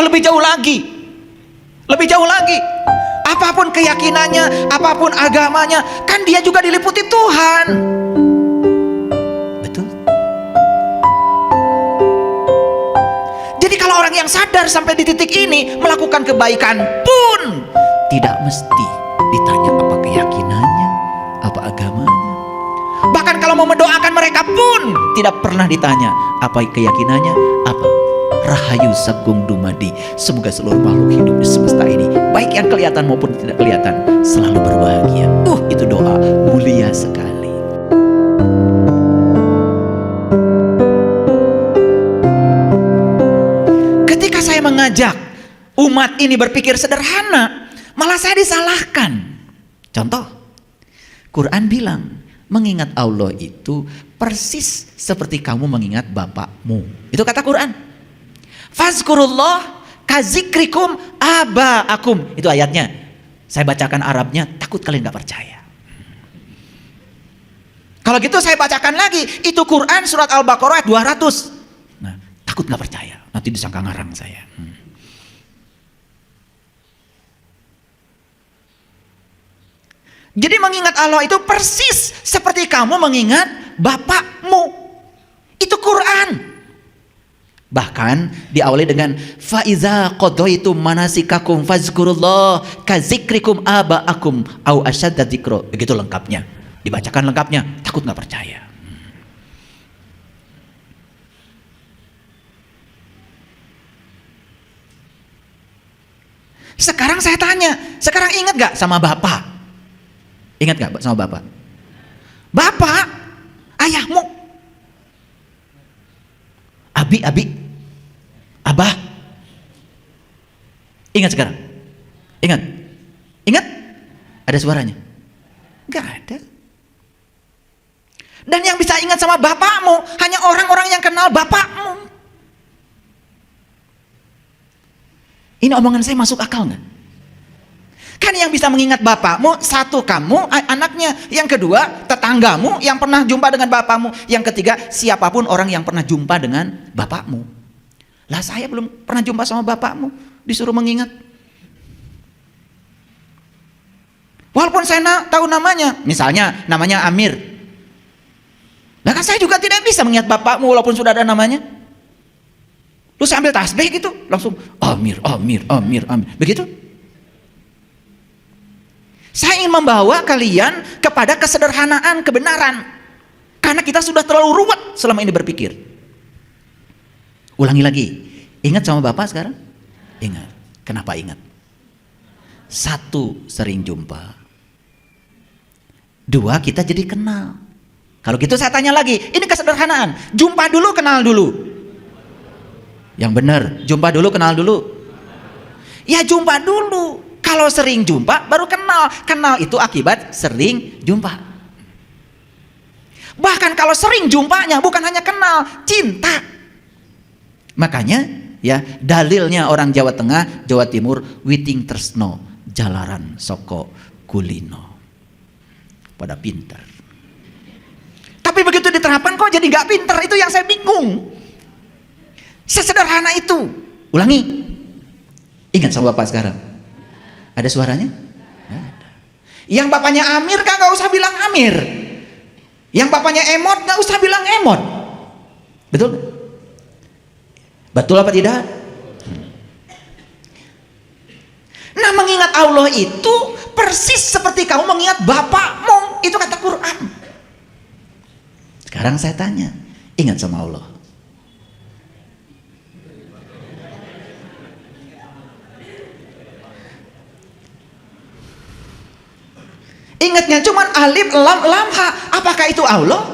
Lebih jauh lagi, lebih jauh lagi. Apapun keyakinannya, apapun agamanya, kan dia juga diliputi Tuhan. Betul. Jadi kalau orang yang sadar sampai di titik ini melakukan kebaikan pun tidak mesti ditanya apa keyakinannya, apa agamanya. Bahkan kalau mau mendoakan mereka pun tidak pernah ditanya apa keyakinannya, apa. Rahayu Sagung Dumadi. Semoga seluruh makhluk hidup di semesta ini, baik yang kelihatan maupun tidak kelihatan, selalu berbahagia. Itu doa mulia sekali. Ketika saya mengajak umat ini berpikir sederhana, malah saya disalahkan. Contoh, Quran bilang mengingat Allah itu persis seperti kamu mengingat bapakmu. Itu kata Quran. Fazkurullah kazikrikum abaakum. Itu ayatnya. Saya bacakan Arabnya, takut kalian gak percaya. Kalau gitu saya bacakan lagi. Itu Quran surat Al-Baqarah ayat 200. Nah, takut gak percaya. Nanti disangka ngarang saya. Jadi mengingat Allah itu persis seperti kamu mengingat bapakmu. Itu Quran. Bahkan diawali dengan faiza qadaitum manasikakum fazkurullah kazikrikum abaakum au asyadda dzikra. Begitu lengkapnya. Dibacakan lengkapnya, takut nggak percaya. Sekarang saya tanya, sekarang ingat gak sama bapak? Ingat gak sama bapak? Bapak, ayahmu, abi, abah. Ingat sekarang? Ingat? Ingat? Ada suaranya? Gak ada. Dan yang bisa ingat sama bapakmu hanya orang-orang yang kenal bapakmu. Ini omongan saya masuk akal nggak? Kan yang bisa mengingat bapakmu, satu kamu, anaknya. Yang kedua, tetanggamu yang pernah jumpa dengan bapakmu. Yang ketiga, siapapun orang yang pernah jumpa dengan bapakmu. Lah saya belum pernah jumpa sama bapakmu, disuruh mengingat. Walaupun saya tahu namanya, misalnya namanya Amir. Lah kan saya juga tidak bisa mengingat bapakmu walaupun sudah ada namanya. Lu sambil tasbih gitu, langsung Amir. Begitu. Saya ingin membawa kalian kepada kesederhanaan, kebenaran. Karena kita sudah terlalu ruwet selama ini berpikir. Ulangi lagi. Ingat sama bapak sekarang? Ingat. Kenapa ingat? Satu, sering jumpa. Dua, kita jadi kenal. Kalau gitu saya tanya lagi, ini kesederhanaan. Jumpa dulu, kenal dulu. Yang benar, jumpa dulu, kenal dulu. Ya jumpa dulu. Kalau sering jumpa, baru kenal. Kenal itu akibat sering jumpa. Bahkan kalau sering jumpanya, bukan hanya kenal, cinta. Makanya, ya dalilnya orang Jawa Tengah, Jawa Timur, witing tresno, jalaran soko kulino. Pada pintar. Tapi begitu diterapkan kok jadi nggak pintar, itu yang saya bingung. Sesederhana itu. Ulangi. Ingat sama bapak sekarang. Ada suaranya? Ada. Yang bapaknya Amir kan gak usah bilang Amir. Yang bapaknya Emot gak usah bilang Emot. Betul? Betul apa tidak? Nah, mengingat Allah itu persis seperti kamu mengingat bapakmu. Itu kata Quran. Sekarang saya tanya, ingat sama Allah. Ingatnya cuman alif lam lam ha. Apakah itu Allah?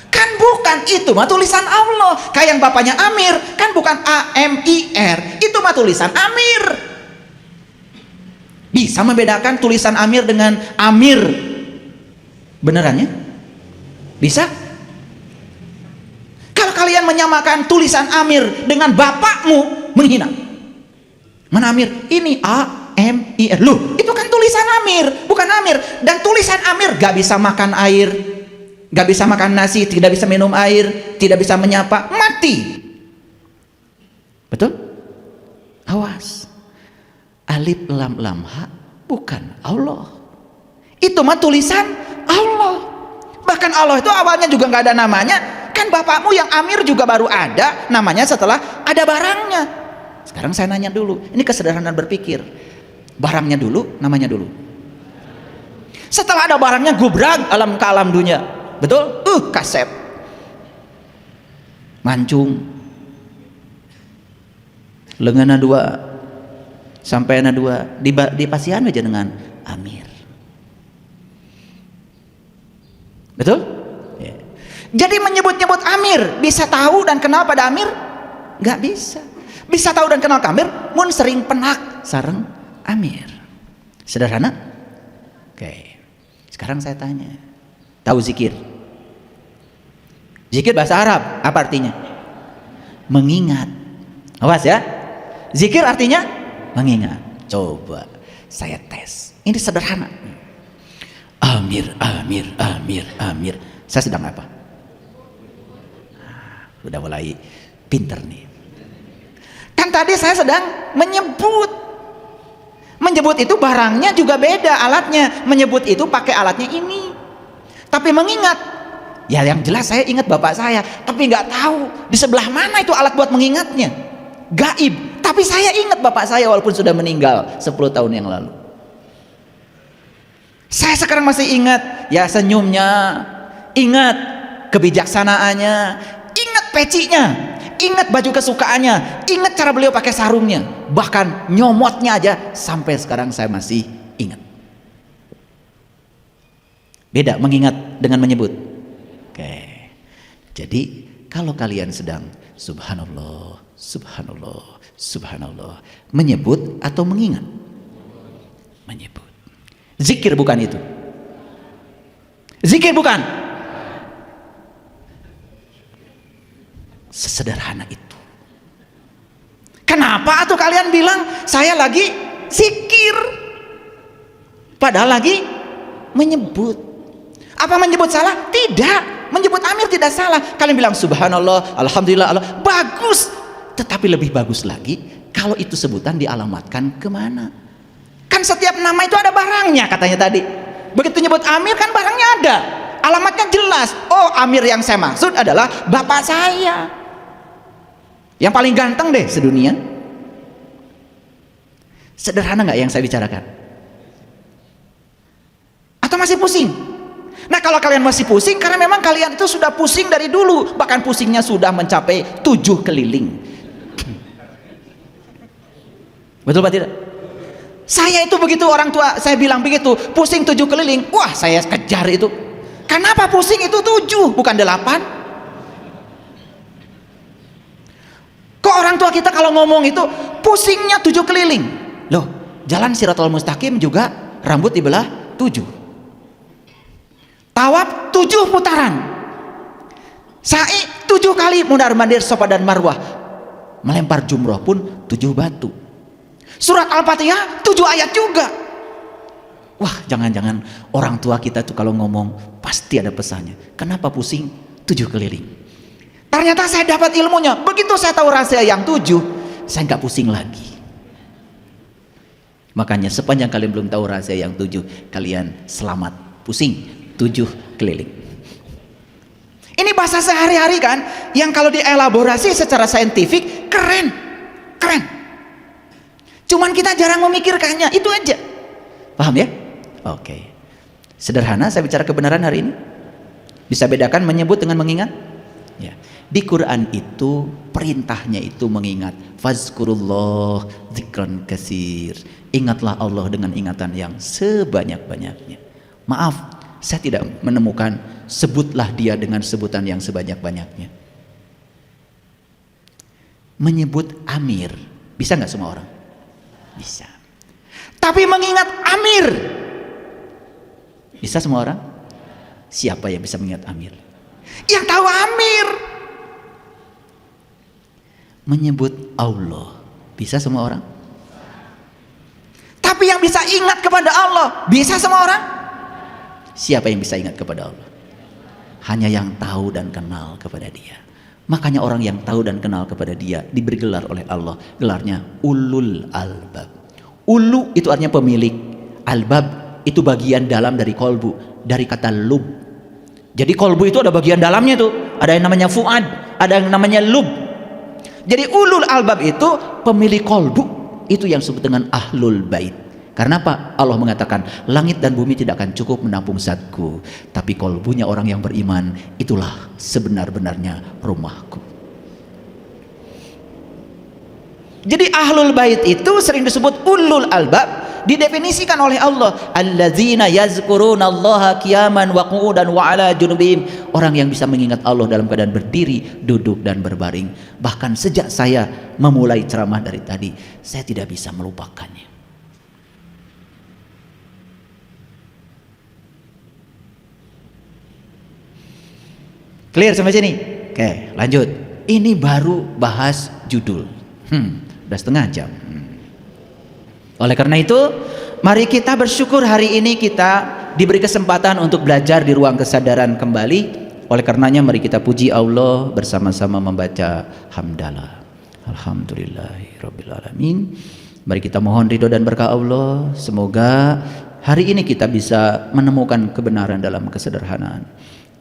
Kan bukan, itu mah tulisan Allah. Kayak yang bapaknya Amir, kan bukan A-M-I-R. Itu mah tulisan Amir. Bisa membedakan tulisan Amir dengan Amir benerannya? Bisa? Kalau kalian menyamakan tulisan Amir dengan bapakmu, menghina. Mana Amir? Ini A-M-I-R. Loh, itu kan tulisan Amir, bukan Amir. Dan tulisan Amir gak bisa makan air, gak bisa makan nasi, tidak bisa minum air, tidak bisa menyapa, mati. Betul? Awas. Alif lam lam ha bukan Allah. Itu mah tulisan Allah. Bahkan Allah itu awalnya juga nggak ada namanya. Kan bapakmu yang Amir juga baru ada namanya setelah ada barangnya. Sekarang saya nanya dulu, ini kesederhanaan berpikir. Barangnya dulu, namanya dulu. Setelah ada barangnya gubrag alam ke alam dunia. Betul? Kasep. Mancung. Lengana dua. Sampai na dua. Dipasihan aja dengan Amir. Betul? Ya. Jadi menyebut-nyebut Amir, bisa tahu dan kenal pada Amir? Gak bisa. Bisa tahu dan kenal Amir, mun sering penak sareng Amir. Sederhana? Oke. Sekarang saya tanya, tahu zikir? Zikir bahasa Arab, apa artinya? Mengingat. Awas ya. Zikir artinya mengingat. Coba saya tes. Ini sederhana. Amir, Amir, Amir, Amir. Saya sedang apa? Udah mulai pinter nih. Kan tadi saya sedang menyebut. Menyebut itu barangnya juga beda alatnya. Menyebut itu pakai alatnya ini. Tapi mengingat, ya yang jelas saya ingat bapak saya. Tapi nggak tahu di sebelah mana itu alat buat mengingatnya. Gaib. Tapi saya ingat bapak saya walaupun sudah meninggal 10 tahun yang lalu. Saya sekarang masih ingat ya senyumnya, ingat kebijaksanaannya, ingat pecinya, ingat baju kesukaannya, ingat cara beliau pakai sarungnya, bahkan nyomotnya aja sampai sekarang saya masih ingat. Beda mengingat dengan menyebut. Oke. Jadi kalau kalian sedang subhanallah, subhanallah, subhanallah, menyebut atau mengingat? Menyebut. Zikir bukan itu. Zikir bukan. Sesederhana itu. Kenapa tuh kalian bilang saya lagi zikir padahal lagi menyebut? Apa menyebut salah? Tidak. Menyebut Amir tidak salah. Kalian bilang subhanallah, alhamdulillah, Allah bagus. Tetapi lebih bagus lagi kalau itu sebutan dialamatkan kemana? Kan setiap nama itu ada barangnya katanya tadi. Begitu nyebut Amir kan barangnya ada, alamatnya jelas. Oh, Amir yang saya maksud adalah bapak saya yang paling ganteng deh sedunia. Sederhana nggak yang saya bicarakan? Atau masih pusing? Nah kalau kalian masih pusing karena memang kalian itu sudah pusing dari dulu, bahkan pusingnya sudah mencapai 7 keliling. Betul Pak tidak? Saya itu begitu orang tua saya bilang begitu, pusing 7 keliling, wah saya kejar itu. Kenapa pusing itu 7 bukan 8? Kok orang tua kita kalau ngomong itu pusingnya 7 keliling? Loh, jalan Siratal Mustaqim juga rambut dibelah 7. Tawaf 7 putaran. Sa'i 7 kali mundar-mandir Safa dan Marwah. Melempar jumroh pun 7 batu. Surat Al-Fatihah 7 ayat juga. Wah, jangan-jangan orang tua kita tuh kalau ngomong pasti ada pesannya. Kenapa pusing 7 keliling? Ternyata saya dapat ilmunya. Begitu saya tahu rahasia yang 7, saya nggak pusing lagi. Makanya sepanjang kalian belum tahu rahasia yang 7, kalian selamat pusing 7 keliling. Ini bahasa sehari-hari kan, yang kalau dielaborasi secara saintifik keren, keren. Cuman kita jarang memikirkannya, itu aja. Paham ya? Oke. Sederhana saya bicara kebenaran hari ini. Bisa bedakan menyebut dengan mengingat? Ya. Di Quran itu perintahnya itu mengingat. Fazkurullah dzikran katsir. Ingatlah Allah dengan ingatan yang sebanyak-banyaknya. Maaf, saya tidak menemukan sebutlah dia dengan sebutan yang sebanyak-banyaknya. Menyebut Amir, bisa nggak semua orang? Bisa. Tapi mengingat Amir, bisa semua orang? Siapa yang bisa mengingat Amir? Yang tahu Amir. Menyebut Allah, bisa semua orang? Tapi yang bisa ingat kepada Allah, bisa semua orang? Siapa yang bisa ingat kepada Allah? Hanya yang tahu dan kenal kepada Dia. Makanya orang yang tahu dan kenal kepada dia diberi gelar oleh Allah, gelarnya ulul albab. Ulu itu artinya pemilik, albab itu bagian dalam dari kolbu, dari kata lub. Jadi kolbu itu ada bagian dalamnya tuh, ada yang namanya fuad, ada yang namanya lub. Jadi ulul albab itu pemilik kolbu, itu yang disebut dengan ahlul bait. Karena apa? Allah mengatakan langit dan bumi tidak akan cukup menampung zatku, tapi kolbunya orang yang beriman itulah sebenar-benarnya rumahku. Jadi ahlul bait itu sering disebut ulul albab, didefinisikan oleh Allah alladzina yazkurunallaha qiyaman wa qu'udan wa ala junubihim, orang yang bisa mengingat Allah dalam keadaan berdiri, duduk dan berbaring. Bahkan sejak saya memulai ceramah dari tadi, saya tidak bisa melupakannya. Clear sampai sini? Oke, lanjut. Ini baru bahas judul. Udah setengah jam. Oleh karena itu, mari kita bersyukur hari ini kita diberi kesempatan untuk belajar di ruang kesadaran kembali. Oleh karenanya mari kita puji Allah bersama-sama membaca hamdalah. Alhamdulillahirabbil alamin. Mari kita mohon ridho dan berkah Allah. Semoga hari ini kita bisa menemukan kebenaran dalam kesederhanaan.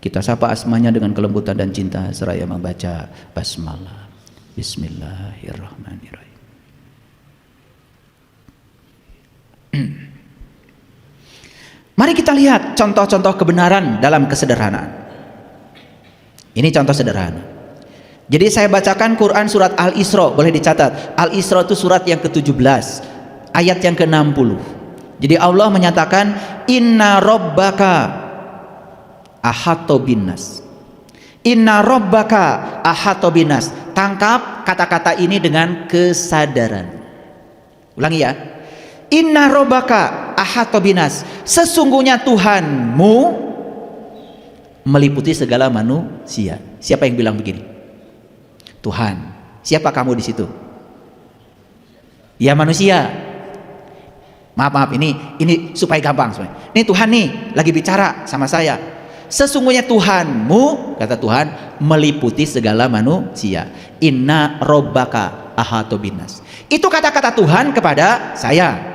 Kita sapa asmanya dengan kelembutan dan cinta seraya membaca basmalah. Bismillahirrahmanirrahim. Mari kita lihat contoh-contoh kebenaran dalam kesederhanaan. Ini contoh sederhana. Jadi saya bacakan Quran surat Al-Isra, boleh dicatat. Al-Isra itu surat yang ke-17, ayat yang ke-60. Jadi Allah menyatakan inna rabbaka ahato binnas. Inna rabbaka ahato binnas. Tangkap kata-kata ini dengan kesadaran. Ulangi ya. Inna rabbaka ahato binnas. Sesungguhnya Tuhanmu meliputi segala manusia. Siapa yang bilang begini? Tuhan. Siapa kamu di situ? Ya manusia. Maaf ini supaya gampang. Ini Tuhan nih lagi bicara sama saya. Sesungguhnya Tuhanmu, kata Tuhan, meliputi segala manusia. Inna robbaka ahato binnas. Itu kata-kata Tuhan kepada saya.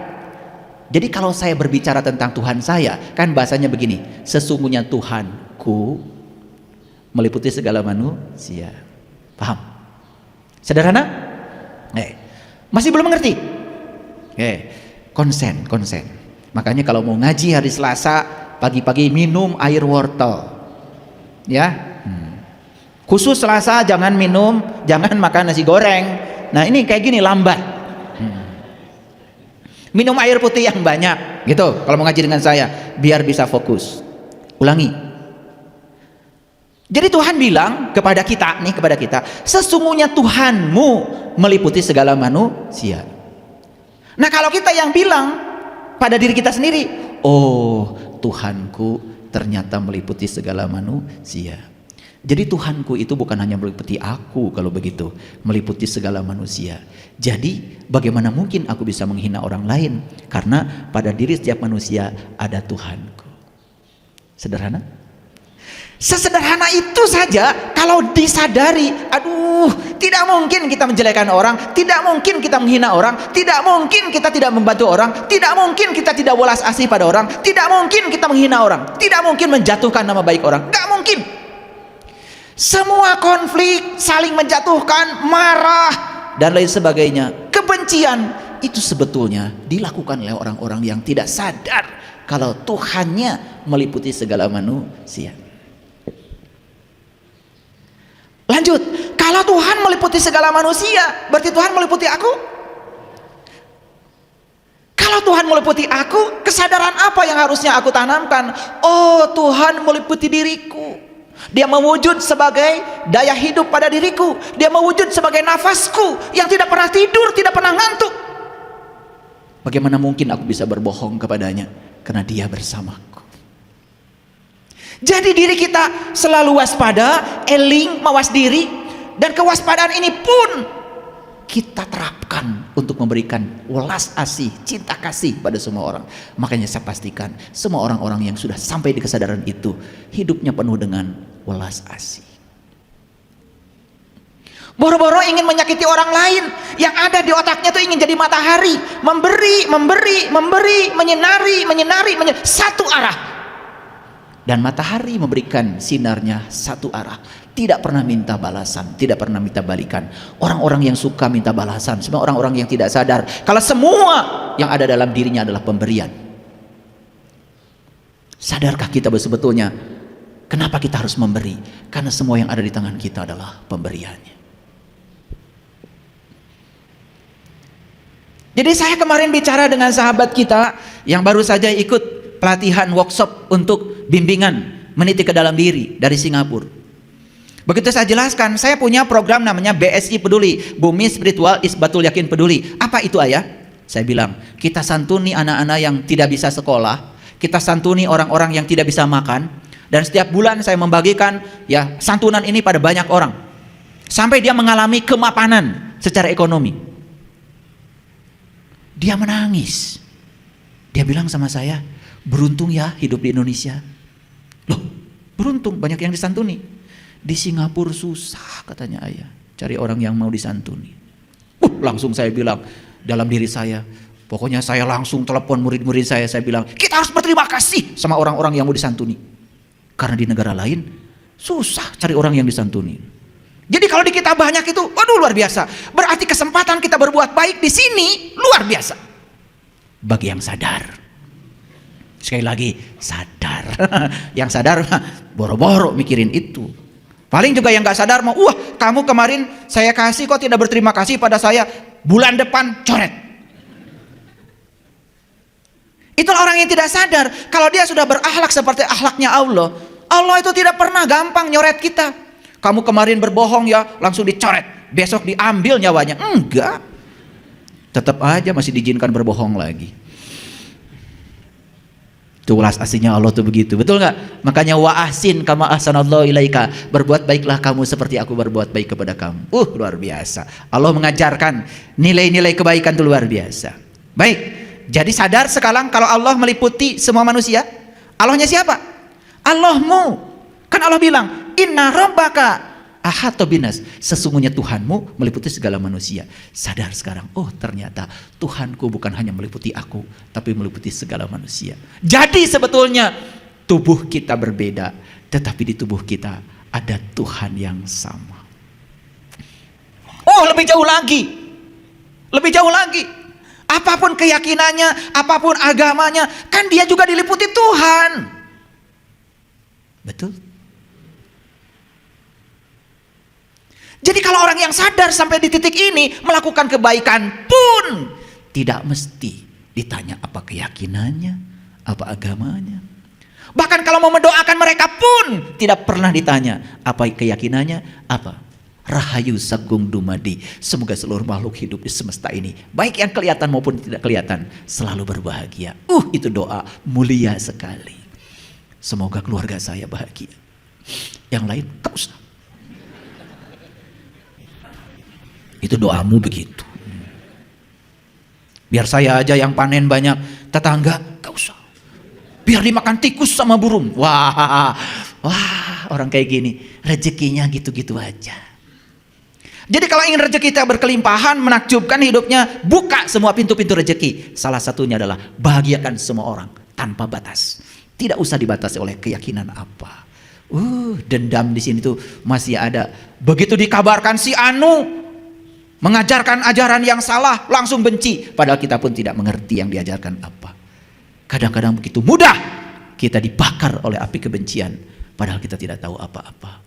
Jadi kalau saya berbicara tentang Tuhan saya, kan bahasanya begini, sesungguhnya Tuhanku meliputi segala manusia. Paham? Sederhana? Masih belum mengerti? Konsen. Makanya kalau mau ngaji hari Selasa pagi-pagi minum air wortel, ya. Khusus Selasa jangan makan nasi goreng. Nah ini kayak gini lambat. Minum air putih yang banyak, gitu. Kalau mau ngaji dengan saya, biar bisa fokus. Ulangi. Jadi Tuhan bilang kepada kita, sesungguhnya Tuhanmu meliputi segala manusia. Nah kalau kita yang bilang pada diri kita sendiri, oh Tuhanku ternyata meliputi segala manusia. Jadi Tuhanku itu bukan hanya meliputi aku, kalau begitu meliputi segala manusia. Jadi bagaimana mungkin aku bisa menghina orang lain? Karena pada diri setiap manusia ada Tuhanku. Sederhana? Sesederhana itu saja kalau disadari. Aduh, tidak mungkin kita menjelekkan orang, tidak mungkin kita menghina orang, tidak mungkin kita tidak membantu orang, tidak mungkin kita tidak welas asih pada orang, tidak mungkin kita menghina orang, tidak mungkin menjatuhkan nama baik orang, gak mungkin. Semua konflik, saling menjatuhkan, marah dan lain sebagainya, kebencian, itu sebetulnya dilakukan oleh orang-orang yang tidak sadar kalau Tuhannya meliputi segala manusia. Lanjut, kalau Tuhan meliputi segala manusia, berarti Tuhan meliputi aku. Kalau Tuhan meliputi aku, kesadaran apa yang harusnya aku tanamkan? Oh, Tuhan meliputi diriku. Dia mewujud sebagai daya hidup pada diriku. Dia mewujud sebagai nafasku yang tidak pernah tidur, tidak pernah ngantuk. Bagaimana mungkin aku bisa berbohong kepadanya? Karena dia bersamaku. Jadi diri kita selalu waspada, eling, mawas diri, dan kewaspadaan ini pun kita terapkan untuk memberikan welas asih, cinta kasih pada semua orang. Makanya saya pastikan semua orang-orang yang sudah sampai di kesadaran itu hidupnya penuh dengan welas asih. Boro-boro ingin menyakiti orang lain, yang ada di otaknya tuh ingin jadi matahari, memberi, menyinari, satu arah. Dan matahari memberikan sinarnya satu arah, tidak pernah minta balasan, tidak pernah minta balikan. Orang-orang yang suka minta balasan, semua orang-orang yang tidak sadar kalau semua yang ada dalam dirinya adalah pemberian. Sadarkah kita sebetulnya kenapa kita harus memberi? Karena semua yang ada di tangan kita adalah pemberiannya. Jadi saya kemarin bicara dengan sahabat kita yang baru saja ikut pelatihan workshop untuk bimbingan meniti ke dalam diri dari Singapura. Begitu saya jelaskan, saya punya program namanya BSI Peduli, Bumi Spiritual Isbatul Yakin Peduli. Apa itu ayah? Saya bilang, kita santuni anak-anak yang tidak bisa sekolah, kita santuni orang-orang yang tidak bisa makan, dan setiap bulan saya membagikan ya santunan ini pada banyak orang, sampai dia mengalami kemapanan secara ekonomi. Dia menangis. Dia bilang sama saya, beruntung ya hidup di Indonesia. Loh, beruntung banyak yang disantuni. Di Singapura susah katanya ayah, cari orang yang mau disantuni. Langsung saya bilang dalam diri saya, pokoknya saya langsung telepon murid-murid saya bilang, kita harus berterima kasih sama orang-orang yang mau disantuni. Karena di negara lain susah cari orang yang disantuni. Jadi kalau di kita banyak itu, waduh luar biasa. Berarti kesempatan kita berbuat baik di sini luar biasa. Bagi yang sadar. Sekali lagi, sadar. Yang sadar, boro-boro mikirin itu. Paling juga yang gak sadar mau, kamu kemarin saya kasih kok tidak berterima kasih pada saya. Bulan depan coret. Itulah orang yang tidak sadar. Kalau dia sudah berakhlak seperti akhlaknya Allah, Allah itu tidak pernah gampang nyoret kita. Kamu kemarin berbohong ya, langsung dicoret. Besok diambil nyawanya. Enggak. Tetap aja masih diizinkan berbohong lagi. Itu welas aslinya Allah tuh begitu. Betul nggak? Makanya wa ahsin kama ahsanallahu ilaika. Berbuat baiklah kamu seperti aku berbuat baik kepada kamu. Luar biasa. Allah mengajarkan nilai-nilai kebaikan itu luar biasa. Baik. Jadi sadar sekarang kalau Allah meliputi semua manusia. Allahnya siapa? Allahmu. Kan Allah bilang, inna rabbaka ahata binas. Sesungguhnya Tuhanmu meliputi segala manusia. Sadar sekarang, ternyata Tuhanku bukan hanya meliputi aku, tapi meliputi segala manusia. Jadi sebetulnya tubuh kita berbeda, tetapi di tubuh kita ada Tuhan yang sama. Lebih jauh lagi. Lebih jauh lagi. Apapun keyakinannya, apapun agamanya, kan dia juga diliputi Tuhan. Betul? Jadi kalau orang yang sadar sampai di titik ini melakukan kebaikan pun tidak mesti ditanya apa keyakinannya, apa agamanya. Bahkan kalau mau mendoakan mereka pun tidak pernah ditanya apa keyakinannya, apa. Rahayu Sagung Dumadi. Semoga seluruh makhluk hidup di semesta ini, baik yang kelihatan maupun tidak kelihatan, selalu berbahagia. Itu doa mulia sekali. Semoga keluarga saya bahagia. Yang lain tak usah. Itu doamu begitu. Biar saya aja yang panen banyak, tetangga gak usah. Biar dimakan tikus sama burung. Wah, orang kayak gini rezekinya gitu-gitu aja. Jadi kalau ingin rezeki kita berkelimpahan, menakjubkan hidupnya, buka semua pintu-pintu rezeki. Salah satunya adalah bahagiakan semua orang tanpa batas. Tidak usah dibatasi oleh keyakinan apa. Dendam di sini tuh masih ada. Begitu dikabarkan si Anu mengajarkan ajaran yang salah, langsung benci. Padahal kita pun tidak mengerti yang diajarkan apa. Kadang-kadang begitu mudah kita dibakar oleh api kebencian, padahal kita tidak tahu apa-apa.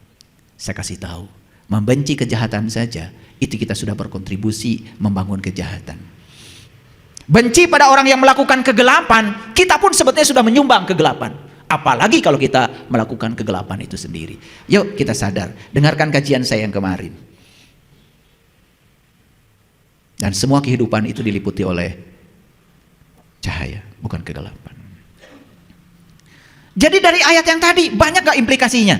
Saya kasih tahu, membenci kejahatan saja, itu kita sudah berkontribusi membangun kejahatan. Benci pada orang yang melakukan kegelapan, kita pun sebetulnya sudah menyumbang kegelapan. Apalagi kalau kita melakukan kegelapan itu sendiri. Yuk kita sadar, dengarkan kajian saya yang kemarin. Dan semua kehidupan itu diliputi oleh cahaya, bukan kegelapan. Jadi dari ayat yang tadi, banyak gak implikasinya?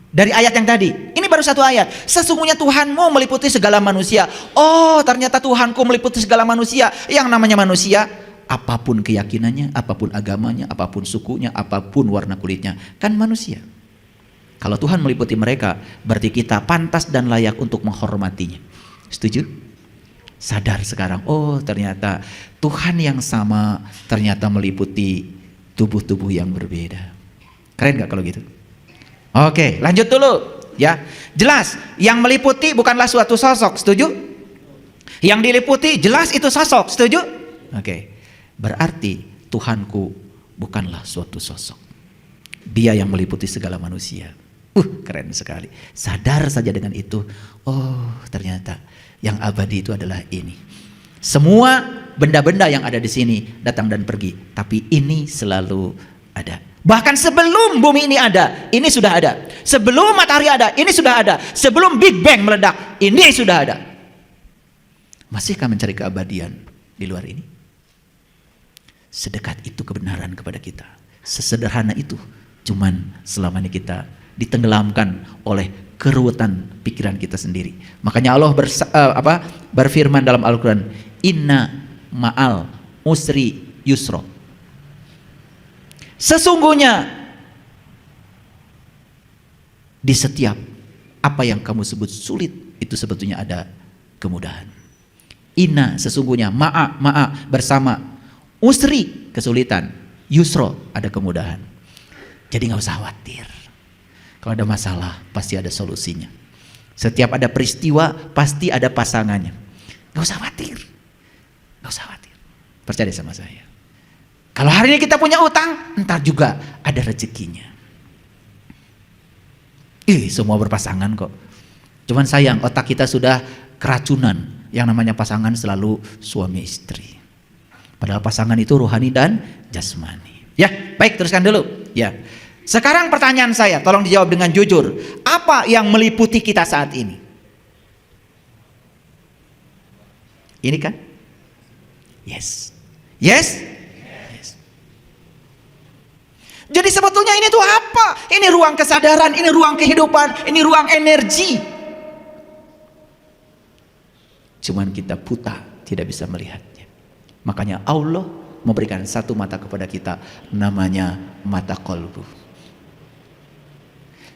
Dari ayat yang tadi, ini baru satu ayat. Sesungguhnya Tuhanmu meliputi segala manusia. Ternyata Tuhanku meliputi segala manusia. Yang namanya manusia, apapun keyakinannya, apapun agamanya, apapun sukunya, apapun warna kulitnya, kan manusia. Kalau Tuhan meliputi mereka, berarti kita pantas dan layak untuk menghormatinya. Setuju? Sadar sekarang, oh ternyata Tuhan yang sama ternyata meliputi tubuh-tubuh yang berbeda. Keren gak kalau gitu? Oke, lanjut dulu ya. Jelas, yang meliputi bukanlah suatu sosok, setuju? Yang diliputi jelas itu sosok, setuju? Oke, berarti Tuhanku bukanlah suatu sosok. Dia yang meliputi segala manusia. Keren sekali. Sadar saja dengan itu, oh ternyata yang abadi itu adalah ini. Semua benda-benda yang ada di sini datang dan pergi, tapi ini selalu ada. Bahkan sebelum bumi ini ada, ini sudah ada. Sebelum matahari ada, ini sudah ada. Sebelum Big Bang meledak, ini sudah ada. Masihkah mencari keabadian di luar ini? Sedekat itu kebenaran kepada kita. Sesederhana itu. Cuman selama ini kita ditenggelamkan oleh keruwetan pikiran kita sendiri. Makanya Allah berfirman dalam Al-Quran, Inna ma'al usri yusro. Sesungguhnya di setiap apa yang kamu sebut sulit, itu sebetulnya ada kemudahan. Inna sesungguhnya, ma'a bersama, usri kesulitan, yusro ada kemudahan. Jadi gak usah khawatir. Kalau ada masalah pasti ada solusinya. Setiap ada peristiwa pasti ada pasangannya. Gak usah khawatir. Gak usah khawatir. Percaya sama saya. Kalau hari ini kita punya utang, entar juga ada rezekinya. Semua berpasangan kok. Cuman sayang otak kita sudah keracunan. Yang namanya pasangan selalu suami istri. Padahal pasangan itu rohani dan jasmani. Ya, baik, teruskan dulu. Ya. Sekarang pertanyaan saya, tolong dijawab dengan jujur. Apa yang meliputi kita saat ini? Ini kan? Yes. Yes? Yes. Jadi sebetulnya ini tuh apa? Ini ruang kesadaran, ini ruang kehidupan, ini ruang energi. Cuman kita buta, tidak bisa melihatnya. Makanya Allah memberikan satu mata kepada kita, namanya mata kolbu.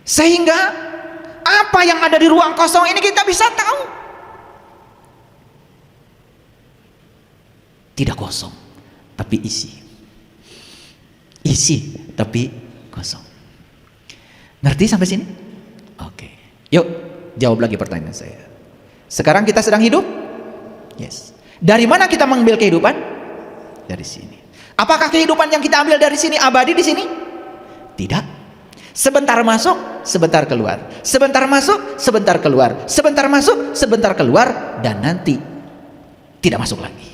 Sehingga apa yang ada di ruang kosong ini kita bisa tahu. Tidak kosong, tapi isi. Isi, tapi kosong. Ngerti sampai sini? Oke. Yuk, jawab lagi pertanyaan saya. Sekarang kita sedang hidup? Yes. Dari mana kita mengambil kehidupan? Dari sini. Apakah kehidupan yang kita ambil dari sini abadi di sini? Tidak. Sebentar masuk, sebentar keluar. Sebentar masuk, sebentar keluar. Sebentar masuk, sebentar keluar, dan nanti tidak masuk lagi.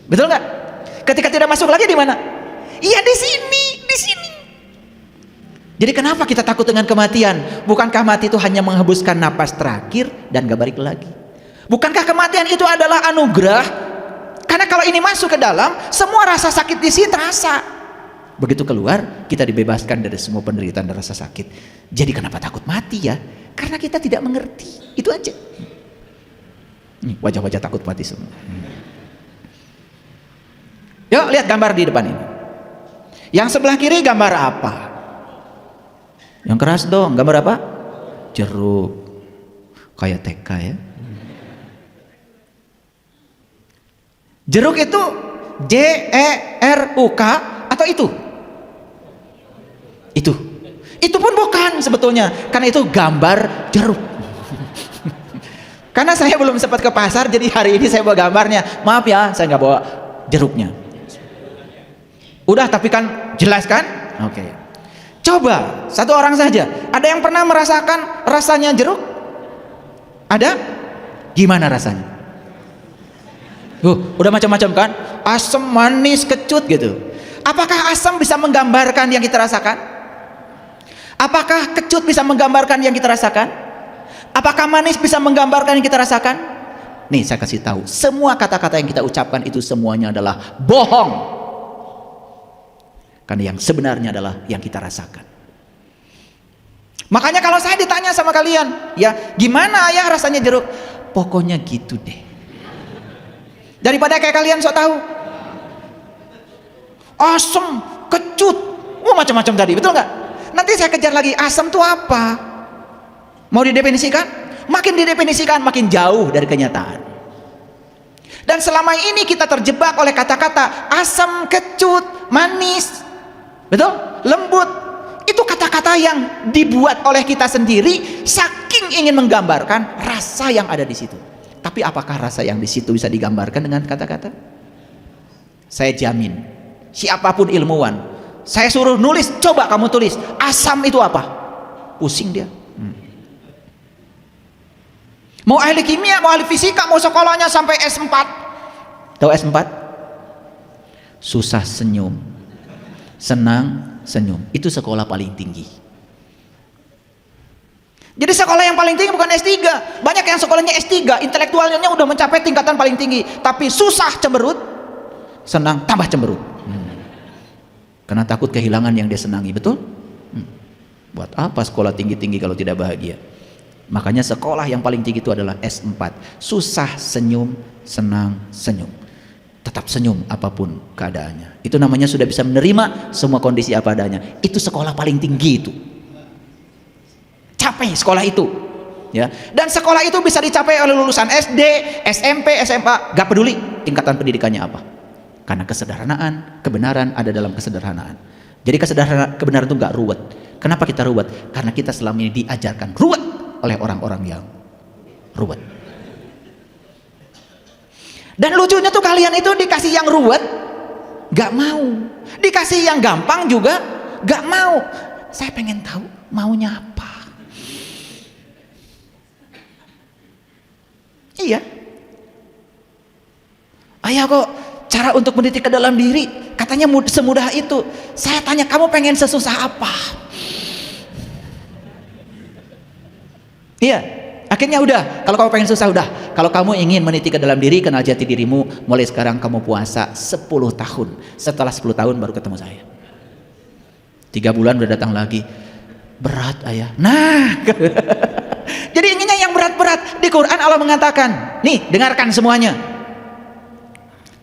Betul nggak? Ketika tidak masuk lagi di mana? Iya di sini, di sini. Jadi kenapa kita takut dengan kematian? Bukankah mati itu hanya menghembuskan napas terakhir dan gak balik lagi? Bukankah kematian itu adalah anugerah? Karena kalau ini masuk ke dalam, semua rasa sakit di sini terasa. Begitu keluar, kita dibebaskan dari semua penderitaan dan rasa sakit. Jadi kenapa takut mati ya? Karena kita tidak mengerti. Itu aja. Wajah-wajah takut mati semua. Yuk lihat gambar di depan ini. Yang sebelah kiri gambar apa? Yang keras dong, gambar apa? Jeruk. Kayak TK ya. Jeruk itu JERUK atau itu? Itu pun bukan sebetulnya, karena itu gambar jeruk. Karena saya belum sempat ke pasar, jadi hari ini saya bawa gambarnya. Maaf ya, saya nggak bawa jeruknya. Udah, tapi kan jelas kan? Oke. Coba satu orang saja. Ada yang pernah merasakan rasanya jeruk? Ada? Gimana rasanya? Udah macam-macam kan? Asam, manis, kecut gitu. Apakah asam bisa menggambarkan yang kita rasakan? Apakah kecut bisa menggambarkan yang kita rasakan? Apakah manis bisa menggambarkan yang kita rasakan? Nih saya kasih tahu, semua kata-kata yang kita ucapkan itu semuanya adalah bohong. Karena yang sebenarnya adalah yang kita rasakan. Makanya kalau saya ditanya sama kalian, ya gimana ya rasanya jeruk? Pokoknya gitu deh. Daripada kayak kalian sok tahu. Asam, kecut, macam-macam tadi, betul nggak? Nanti saya kejar lagi, asam itu apa? Mau didefinisikan? Makin didefinisikan makin jauh dari kenyataan. Dan selama ini kita terjebak oleh kata-kata asam, kecut, manis, betul? Lembut. Itu kata-kata yang dibuat oleh kita sendiri saking ingin menggambarkan rasa yang ada di situ. Tapi apakah rasa yang di situ bisa digambarkan dengan kata-kata? Saya jamin, siapapun ilmuwan, saya suruh nulis, coba kamu tulis, asam itu apa? Pusing dia. Mau ahli kimia, mau ahli fisika, mau sekolahnya sampai S4. Tahu S4? Susah senyum, senang senyum. Itu sekolah paling tinggi. Jadi sekolah yang paling tinggi bukan S3. Banyak yang sekolahnya S3, intelektualnya udah mencapai tingkatan paling tinggi, tapi susah cemberut, senang tambah cemberut. Karena takut kehilangan yang dia senangi, betul? Buat apa sekolah tinggi-tinggi kalau tidak bahagia? Makanya sekolah yang paling tinggi itu adalah S4. Susah senyum, senang senyum. Tetap senyum apapun keadaannya. Itu namanya sudah bisa menerima semua kondisi apa adanya. Itu sekolah paling tinggi itu. Capai sekolah itu. Ya. Dan sekolah itu bisa dicapai oleh lulusan SD, SMP, SMA, gak peduli tingkatan pendidikannya apa. Karena kesederhanaan, kebenaran ada dalam kesederhanaan. Jadi kebenaran itu gak ruwet. Kenapa kita ruwet? Karena kita selama ini diajarkan ruwet oleh orang-orang yang ruwet. Dan lucunya tuh kalian itu dikasih yang ruwet gak mau, dikasih yang gampang juga gak mau. Saya pengen tahu maunya apa. Iya. Ayah kok cara untuk mendidik ke dalam diri katanya semudah itu. Saya tanya, kamu pengen sesusah apa? Iya, akhirnya udah. Kalau kamu pengen susah udah. Kalau kamu ingin meniti ke dalam diri, kenal jati dirimu, mulai sekarang kamu puasa 10 tahun. Setelah 10 tahun baru ketemu saya. 3 bulan udah datang lagi. Berat ayah. Nah, jadi inginnya yang berat-berat. Di Quran Allah mengatakan, nih dengarkan semuanya.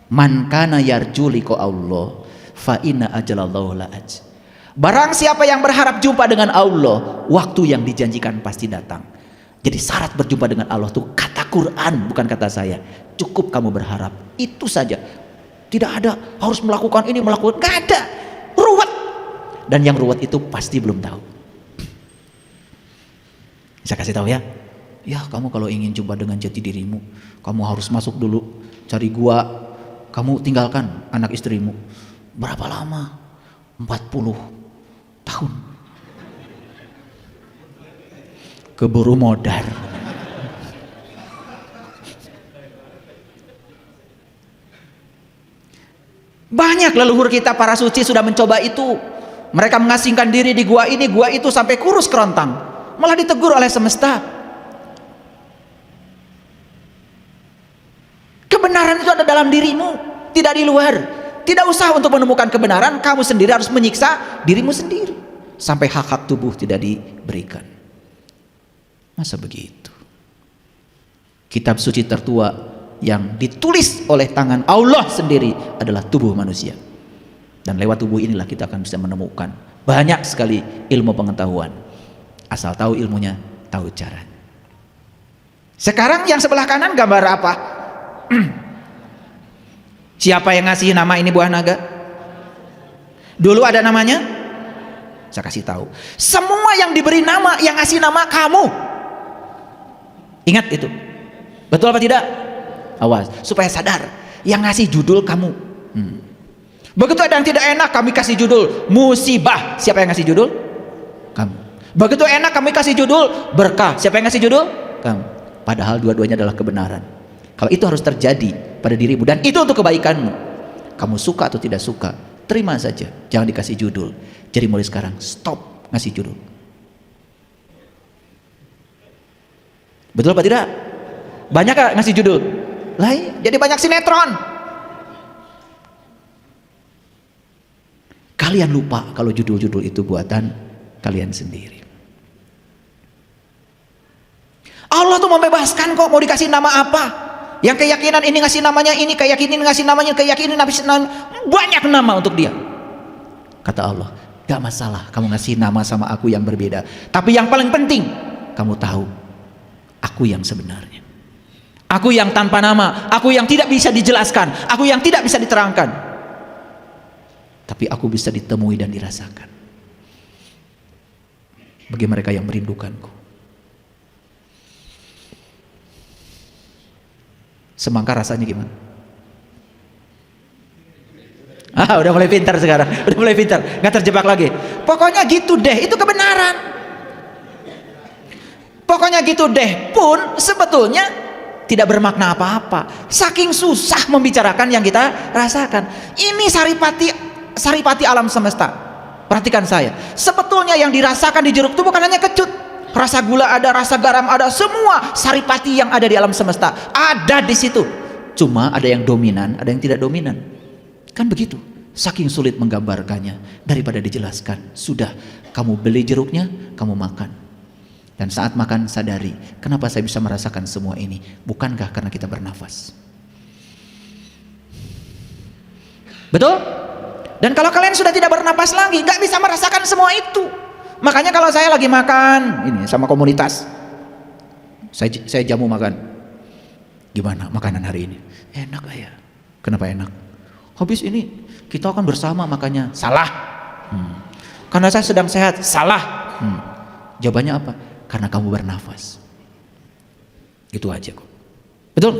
Man kana yarju liqa Allah fa inna ajalallahu la'aj. Barang siapa yang berharap jumpa dengan Allah, waktu yang dijanjikan pasti datang. Jadi syarat berjumpa dengan Allah itu kata Quran, bukan kata saya. Cukup kamu berharap, itu saja. Tidak ada harus melakukan ini, melakukan, gak ada. Ruwet. Dan yang ruwet itu pasti belum tahu. Saya kasih tahu ya. Ya, kamu kalau ingin jumpa dengan jati dirimu, kamu harus masuk dulu, cari gua, kamu tinggalkan anak istrimu. Berapa lama? 40 tahun. Keburu modar. Banyak leluhur kita para suci sudah mencoba itu. Mereka mengasingkan diri di gua ini, gua itu sampai kurus kerontang. Malah ditegur oleh semesta. Kebenaran itu ada dalam dirimu, tidak di luar. Tidak usah untuk menemukan kebenaran, kamu sendiri harus menyiksa dirimu sendiri. Sampai hak-hak tubuh tidak diberikan. Masa begitu? Kitab suci tertua yang ditulis oleh tangan Allah sendiri adalah tubuh manusia. Dan lewat tubuh inilah kita akan bisa menemukan banyak sekali ilmu pengetahuan. Asal tahu ilmunya, tahu caranya. Sekarang yang sebelah kanan gambar apa? Siapa yang ngasih nama ini buah naga? Dulu ada namanya? Saya kasih tahu. Semua yang diberi nama, yang ngasih nama kamu. Ingat itu. Betul apa tidak? Awas, supaya sadar. Yang ngasih judul kamu. Begitu ada yang tidak enak, kami kasih judul musibah. Siapa yang ngasih judul? Kamu. Begitu enak, kami kasih judul berkah. Siapa yang ngasih judul? Kamu. Padahal dua-duanya adalah kebenaran. Kalau itu harus terjadi pada dirimu dan itu untuk kebaikanmu. Kamu suka atau tidak suka, terima saja. Jangan dikasih judul. Jadi mulai sekarang stop ngasih judul. Betul apa tidak? Banyak gak ngasih judul? Lah, jadi banyak sinetron. Kalian lupa kalau judul-judul itu buatan kalian sendiri. Allah tuh membebaskan kok, mau dikasih nama apa. Yang keyakinan ini ngasih namanya ini, keyakinan ngasih namanya, keyakinan ngasih nama, banyak nama untuk dia. Kata Allah, Gak masalah kamu ngasih nama sama aku yang berbeda. Tapi yang paling penting, kamu tahu aku yang sebenarnya. Aku yang tanpa nama, aku yang tidak bisa dijelaskan, aku yang tidak bisa diterangkan. Tapi aku bisa ditemui dan dirasakan. Bagi mereka yang merindukanku. Semangka rasanya gimana? Udah mulai pintar sekarang, udah mulai pintar, nggak terjebak lagi. Pokoknya gitu deh, itu kebenaran. Pokoknya gitu deh pun sebetulnya tidak bermakna apa-apa. Saking susah membicarakan yang kita rasakan. Ini saripati alam semesta. Perhatikan saya. Sebetulnya yang dirasakan di jeruk itu bukan hanya kecut. Rasa gula ada, rasa garam ada, semua saripati yang ada di alam semesta ada di situ. Cuma ada yang dominan, ada yang tidak dominan. Kan begitu, saking sulit menggambarkannya daripada dijelaskan. Sudah, kamu beli jeruknya, kamu makan. Dan saat makan sadari, kenapa saya bisa merasakan semua ini? Bukankah karena kita bernafas? Betul? Dan kalau kalian sudah tidak bernafas lagi, gak bisa merasakan semua itu. Makanya kalau saya lagi makan ini sama komunitas, saya jamu makan. Gimana makanan hari ini? Enak ya? Kenapa enak? Habis ini kita akan bersama makanya. Salah. Karena saya sedang sehat. Salah. Jawabannya apa? Karena kamu bernafas. Itu aja kok. Betul?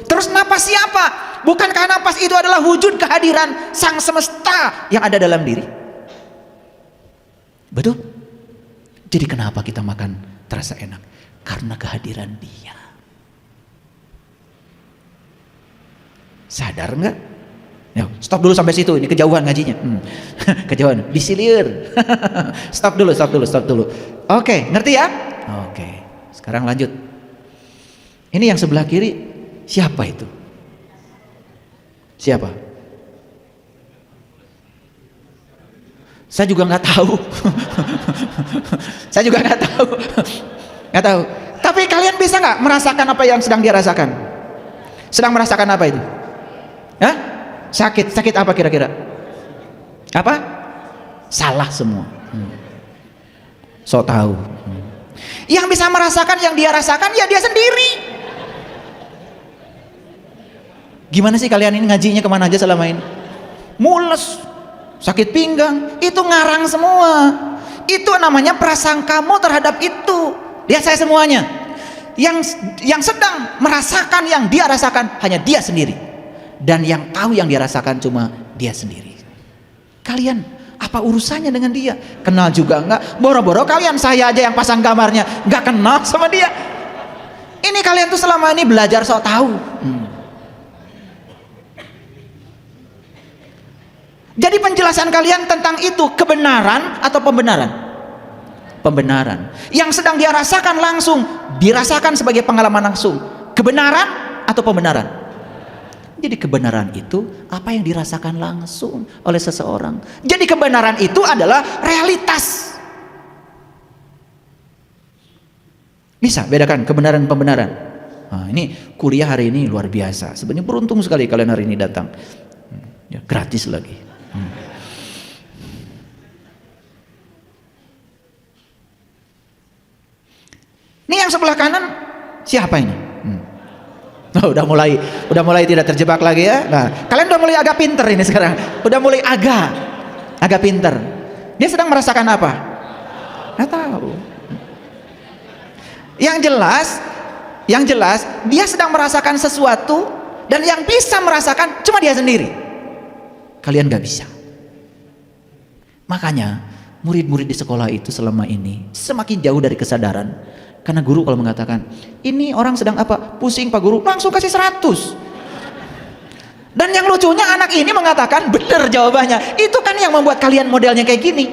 Terus napas siapa? Bukankah napas itu adalah wujud kehadiran sang semesta yang ada dalam diri? Betul? Jadi kenapa kita makan terasa enak? Karena kehadiran dia. Sadar nggak? Ya, stop dulu sampai situ, ini kejauhan ngajinya. Kejauhan, disilir. Stop dulu. Oke, ngerti ya? Oke, sekarang lanjut. Ini yang sebelah kiri, siapa itu? Siapa? Saya juga nggak tahu. Saya juga nggak tahu. Nggak tahu. Tapi kalian bisa nggak merasakan apa yang sedang dia rasakan? Sedang merasakan apa itu? Hah? Sakit apa kira-kira? Apa? Salah semua. So tahu. Yang bisa merasakan yang dia rasakan ya dia sendiri. Gimana sih kalian ini ngajinya kemana aja selama ini? Mules, sakit pinggang, itu ngarang semua. Itu namanya prasangkamu terhadap itu. Lihat saya semuanya. Yang sedang merasakan yang dia rasakan hanya dia sendiri. Dan yang tahu yang dia rasakan cuma dia sendiri. Kalian apa urusannya dengan dia? Kenal juga enggak? Boro-boro kalian, saya aja yang pasang gambarnya enggak kenal sama dia. Ini kalian tuh selama ini belajar sok tahu. Jadi penjelasan kalian tentang itu kebenaran atau pembenaran? Pembenaran. Yang sedang dia rasakan langsung dirasakan sebagai pengalaman langsung. Kebenaran atau pembenaran? Jadi kebenaran itu apa yang dirasakan langsung oleh seseorang. Jadi kebenaran itu adalah realitas. Bisa bedakan kebenaran dan pembenaran. Nah, ini kuliah hari ini luar biasa. Sebenarnya beruntung sekali kalian hari ini datang. Ya, gratis lagi. Ini yang sebelah kanan siapa ini? Oh, udah mulai tidak terjebak lagi ya. Nah, kalian udah mulai agak pinter ini sekarang. Udah mulai agak pinter. Dia sedang merasakan apa? Nggak tahu. Yang jelas dia sedang merasakan sesuatu dan yang bisa merasakan cuma dia sendiri. Kalian nggak bisa. Makanya murid-murid di sekolah itu selama ini semakin jauh dari kesadaran. Karena guru kalau mengatakan, ini orang sedang apa? Pusing Pak Guru, langsung kasih 100. Dan yang lucunya anak ini mengatakan benar jawabannya. Itu kan yang membuat kalian modelnya kayak gini.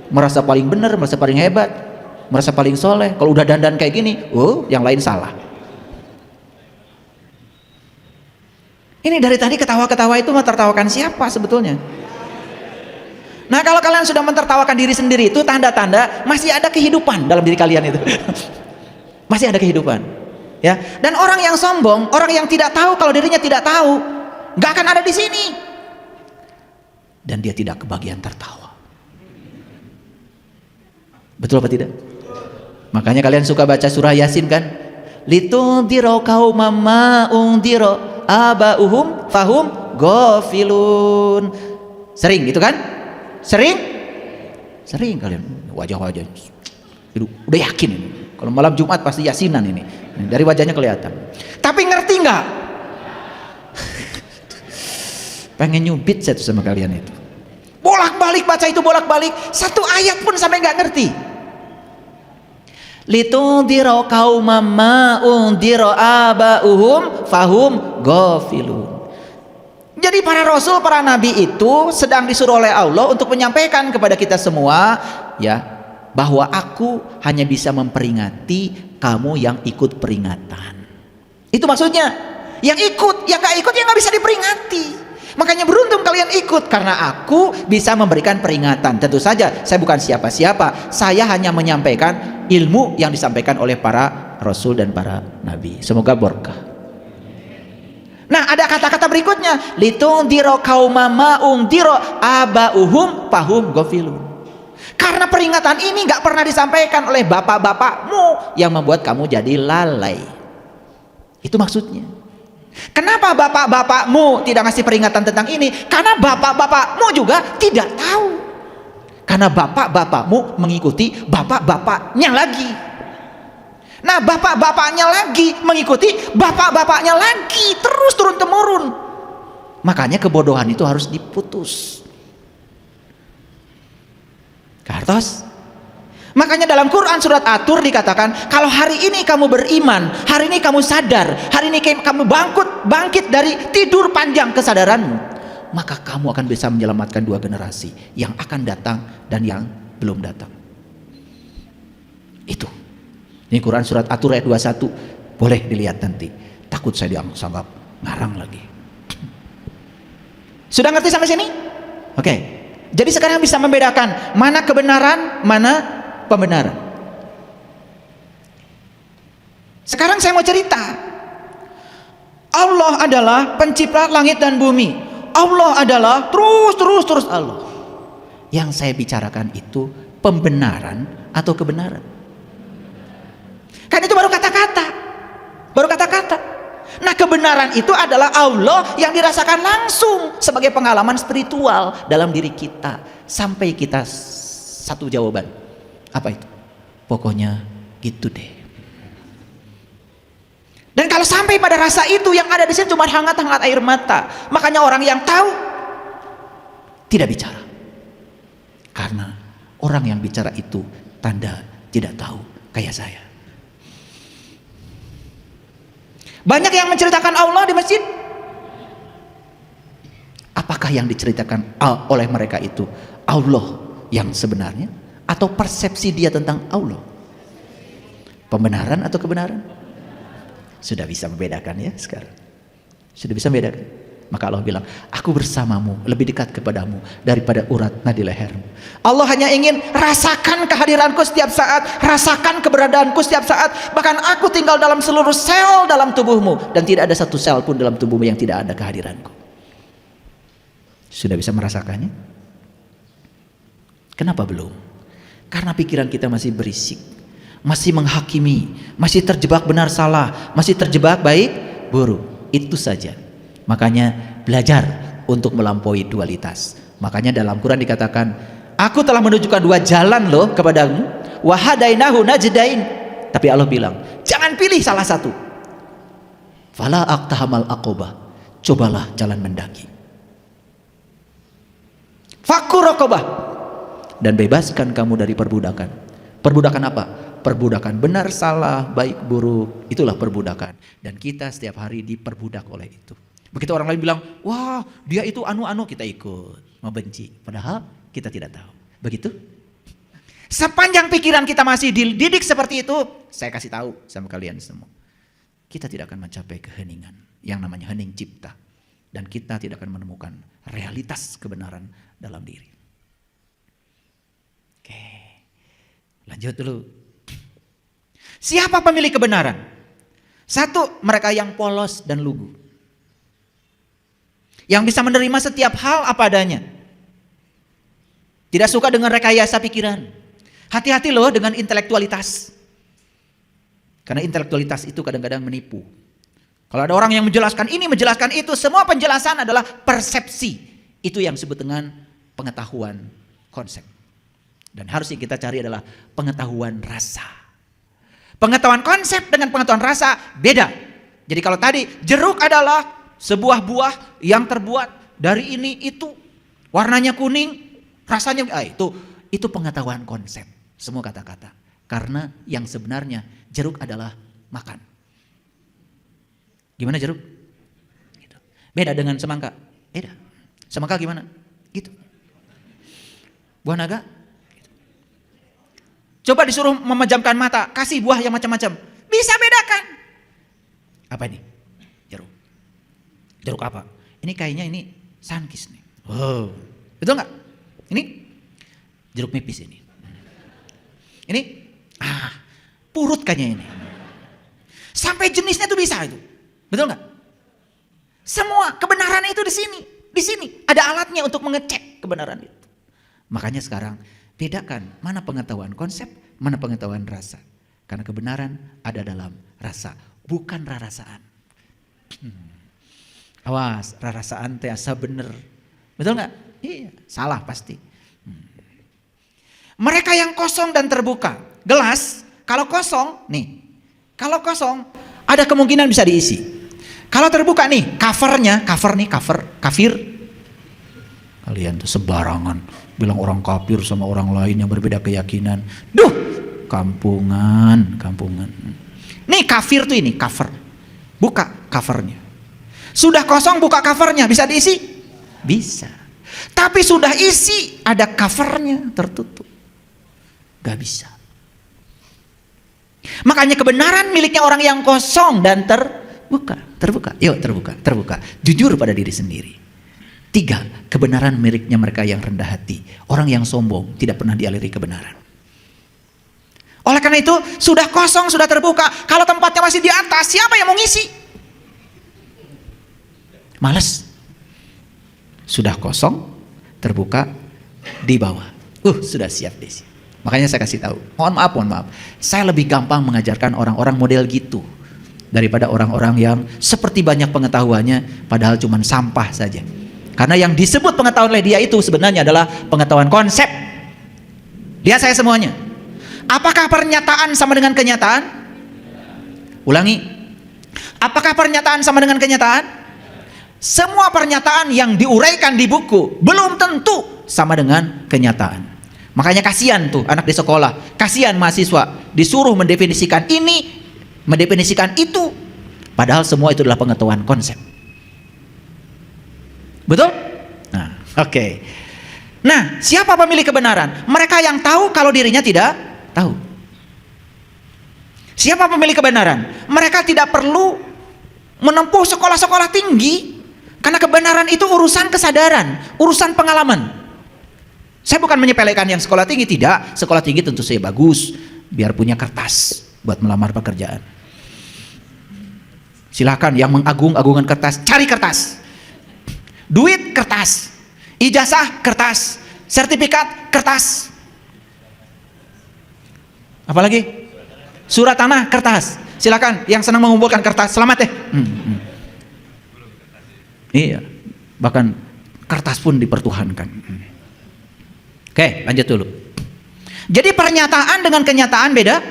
Merasa paling benar, merasa paling hebat, merasa paling soleh. Kalau udah dandan kayak gini, yang lain salah. Ini dari tadi ketawa-ketawa itu mentertawakan siapa sebetulnya? Nah, kalau kalian sudah mentertawakan diri sendiri, itu tanda-tanda masih ada kehidupan dalam diri kalian itu. Masih ada kehidupan. Ya. Dan orang yang sombong, orang yang tidak tahu kalau dirinya tidak tahu, nggak akan ada di sini. Dan dia tidak kebagian tertawa. Betul apa tidak? Makanya kalian suka baca surah Yasin kan? Litundiro qaumam ma undiro abauhum fahum ghafilun. Sering gitu kan? Sering? Sering kalian. Wajah-wajah udah yakin ini. Kalau malam Jumat pasti Yasinan ini. Dari wajahnya kelihatan. Tapi ngerti nggak? Pengen nyubit saya tuh sama kalian itu. Bolak-balik baca itu, bolak-balik. Satu ayat pun sampai nggak ngerti. Litundiro qaumam ma undiro abauhum fahum ghafilun. Jadi para rasul, para nabi itu sedang disuruh oleh Allah untuk menyampaikan kepada kita semua, ya, bahwa aku hanya bisa memperingati kamu yang ikut peringatan. Itu maksudnya. Yang ikut, yang nggak ikut, yang nggak bisa diperingati. Makanya beruntung kalian ikut, karena aku bisa memberikan peringatan. Tentu saja saya bukan siapa-siapa, saya hanya menyampaikan ilmu yang disampaikan oleh para rasul dan para nabi. Semoga berkah. Nah, ada kata-kata berikutnya, litundiro qaumam ma undiro abauhum fahum ghafilun. Karena peringatan ini nggak pernah disampaikan oleh bapak-bapakmu yang membuat kamu jadi lalai. Itu maksudnya. Kenapa bapak-bapakmu tidak ngasih peringatan tentang ini? Karena bapak-bapakmu juga tidak tahu. Karena bapak-bapakmu mengikuti bapak-bapaknya lagi. Nah, bapak-bapaknya lagi mengikuti bapak-bapaknya lagi, terus turun-temurun. Makanya kebodohan itu harus diputus. Kartos. Makanya dalam Quran surat At-Tur dikatakan, kalau hari ini kamu beriman, hari ini kamu sadar, hari ini kamu bangkit dari tidur panjang kesadaranmu, maka kamu akan bisa menyelamatkan dua generasi, yang akan datang dan yang belum datang. Itu. Ini Quran surat At-Tur ayat 21. Boleh dilihat nanti. Takut saya dianggap ngarang lagi. Sudah ngerti sampai sini? Oke. Jadi sekarang bisa membedakan mana kebenaran, mana pembenaran. Sekarang saya mau cerita. Allah adalah pencipta langit dan bumi. Allah adalah terus Allah. Yang saya bicarakan itu pembenaran atau kebenaran. Kan itu baru kata-kata. Baru kata-kata. Nah, kebenaran itu adalah Allah yang dirasakan langsung sebagai pengalaman spiritual dalam diri kita. Sampai kita satu jawaban. Apa itu? Pokoknya gitu deh. Dan kalau sampai pada rasa itu, yang ada di sini cuma hangat-hangat air mata. Makanya orang yang tahu tidak bicara. Karena orang yang bicara itu tanda tidak tahu, kayak saya. Banyak yang menceritakan Allah di masjid. Apakah yang diceritakan oleh mereka itu Allah yang sebenarnya, atau persepsi dia tentang Allah? Pembenaran atau kebenaran? Sudah bisa membedakan ya sekarang. Sudah bisa membedakan. Maka Allah bilang, aku bersamamu, lebih dekat kepadamu daripada urat nadi lehermu. Allah hanya ingin rasakan kehadiranku setiap saat, rasakan keberadaanku setiap saat. Bahkan aku tinggal dalam seluruh sel dalam tubuhmu, dan tidak ada satu sel pun dalam tubuhmu yang tidak ada kehadiranku. Sudah bisa merasakannya? Kenapa belum? Karena pikiran kita masih berisik, masih menghakimi, masih terjebak benar salah, masih terjebak baik buruk. Itu saja. Makanya belajar untuk melampaui dualitas. Makanya dalam Quran dikatakan, aku telah menunjukkan dua jalan loh kepadamu, wa hadainahu najdain. Tapi Allah bilang, jangan pilih salah satu. Fala aqtahamal aqobah, cobalah jalan mendaki. Fakkur raqabah, dan bebaskan kamu dari perbudakan. Perbudakan apa? Perbudakan benar salah, baik buruk. Itulah perbudakan. Dan kita setiap hari diperbudak oleh itu. Begitu orang lain bilang, wah dia itu anu-anu, kita ikut membenci. Padahal kita tidak tahu. Begitu? Sepanjang pikiran kita masih dididik seperti itu, saya kasih tahu sama kalian semua, kita tidak akan mencapai keheningan yang namanya hening cipta. Dan kita tidak akan menemukan realitas kebenaran dalam diri. Oke, lanjut dulu. Siapa pemilik kebenaran? Satu, mereka yang polos dan lugu. Yang bisa menerima setiap hal apa adanya. Tidak suka dengan rekayasa pikiran. Hati-hati loh dengan intelektualitas. Karena intelektualitas itu kadang-kadang menipu. Kalau ada orang yang menjelaskan ini, menjelaskan itu, semua penjelasan adalah persepsi. Itu yang disebut dengan pengetahuan konsep. Dan harus yang kita cari adalah pengetahuan rasa. Pengetahuan konsep dengan pengetahuan rasa beda. Jadi kalau tadi jeruk adalah sebuah buah yang terbuat dari ini itu, warnanya kuning, rasanya itu pengetahuan konsep. Semua kata-kata. Karena yang sebenarnya jeruk adalah makan. Gimana jeruk? Gitu. Beda dengan semangka. Beda. Semangka gimana? Gitu. Buah naga? Gitu. Coba disuruh memejamkan mata, kasih buah yang macam-macam. Bisa bedakan. Apa ini? Jeruk. Jeruk apa? Ini kayaknya ini sunkist nih. Wow. Betul nggak? Ini jeruk nipis ini. Ini purut kayaknya ini. Sampai jenisnya tuh bisa itu. Betul nggak? Semua kebenaran itu di sini. Di sini ada alatnya untuk mengecek kebenaran itu. Makanya sekarang bedakan mana pengetahuan konsep, mana pengetahuan rasa. Karena kebenaran ada dalam rasa, bukan rarasaan. Awas, rarasaan teh asa bener. Betul nggak? Iya, salah pasti. Mereka yang kosong dan terbuka. Gelas, kalau kosong, nih. Kalau kosong, ada kemungkinan bisa diisi. Kalau terbuka nih, kafir. Kalian tuh sebarangan bilang orang kafir sama orang lain yang berbeda keyakinan. Duh, kampungan. Nih kafir tuh ini, cover. Buka covernya. Sudah kosong, buka covernya, bisa diisi? Bisa. Tapi sudah isi, ada covernya tertutup. Gak bisa. Makanya kebenaran miliknya orang yang kosong dan terbuka. Yuk terbuka. Jujur pada diri sendiri. 3, kebenaran miliknya mereka yang rendah hati. Orang yang sombong tidak pernah dialiri kebenaran. Oleh karena itu, sudah kosong, sudah terbuka. Kalau tempatnya masih di atas, siapa yang mau ngisi? Males. Sudah kosong, terbuka, di bawah. Sudah siap desi. Makanya saya kasih tahu. Mohon maaf. Saya lebih gampang mengajarkan orang-orang model gitu daripada orang-orang yang seperti banyak pengetahuannya padahal cuma sampah saja. Karena yang disebut pengetahuan oleh dia itu sebenarnya adalah pengetahuan konsep. Lihat saya semuanya. Apakah pernyataan sama dengan kenyataan? Ulangi. Apakah pernyataan sama dengan kenyataan? Semua pernyataan yang diuraikan di buku belum tentu sama dengan kenyataan. Makanya kasihan tuh anak di sekolah, kasihan mahasiswa disuruh mendefinisikan ini, mendefinisikan itu, padahal semua itu adalah pengetahuan konsep. Betul? Nah, oke. Nah, siapa pemilik kebenaran? Mereka yang tahu kalau dirinya tidak tahu. Siapa pemilik kebenaran? Mereka tidak perlu menempuh sekolah-sekolah tinggi, karena kebenaran itu urusan kesadaran, urusan pengalaman. Saya bukan menyepelekan yang sekolah tinggi, tidak. Sekolah tinggi tentu saja bagus, biar punya kertas buat melamar pekerjaan. Silakan yang mengagung-agungkan kertas, cari kertas. Duit kertas, ijazah kertas, sertifikat kertas. Apalagi? Surat tanah kertas. Silakan yang senang mengumpulkan kertas, selamat ya. Iya, bahkan kertas pun dipertuhankan. Oke, lanjut dulu. Jadi pernyataan dengan kenyataan beda.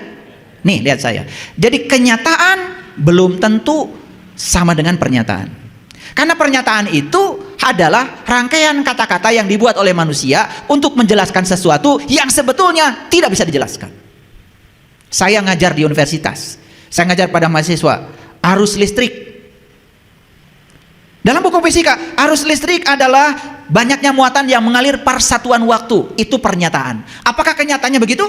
Nih, lihat saya. Jadi kenyataan belum tentu sama dengan pernyataan. Karena pernyataan itu adalah rangkaian kata-kata yang dibuat oleh manusia untuk menjelaskan sesuatu yang sebetulnya tidak bisa dijelaskan. Saya ngajar di universitas. Saya ngajar pada mahasiswa arus listrik. Dalam buku fisika, arus listrik adalah banyaknya muatan yang mengalir persatuan waktu. Itu pernyataan. Apakah kenyataannya begitu?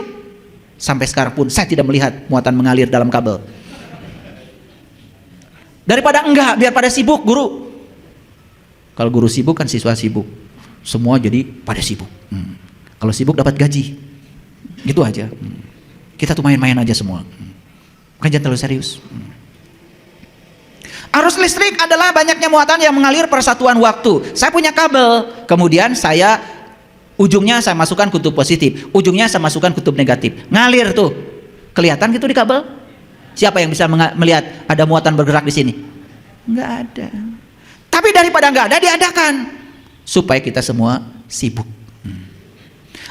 Sampai sekarang pun saya tidak melihat muatan mengalir dalam kabel. Daripada enggak, biar pada sibuk guru. Kalau guru sibuk kan siswa sibuk. Semua jadi pada sibuk. Kalau sibuk dapat gaji. Gitu aja. Kita tuh main-main aja semua. Bukan jangan terlalu serius. Arus listrik adalah banyaknya muatan yang mengalir persatuan waktu. Saya punya kabel, kemudian saya Ujungnya saya masukkan kutub positif, ujungnya saya masukkan kutub negatif. Ngalir tuh. Kelihatan gitu di kabel? Siapa yang bisa melihat ada muatan bergerak di sini? Nggak ada. Tapi daripada nggak ada, diadakan supaya kita semua sibuk.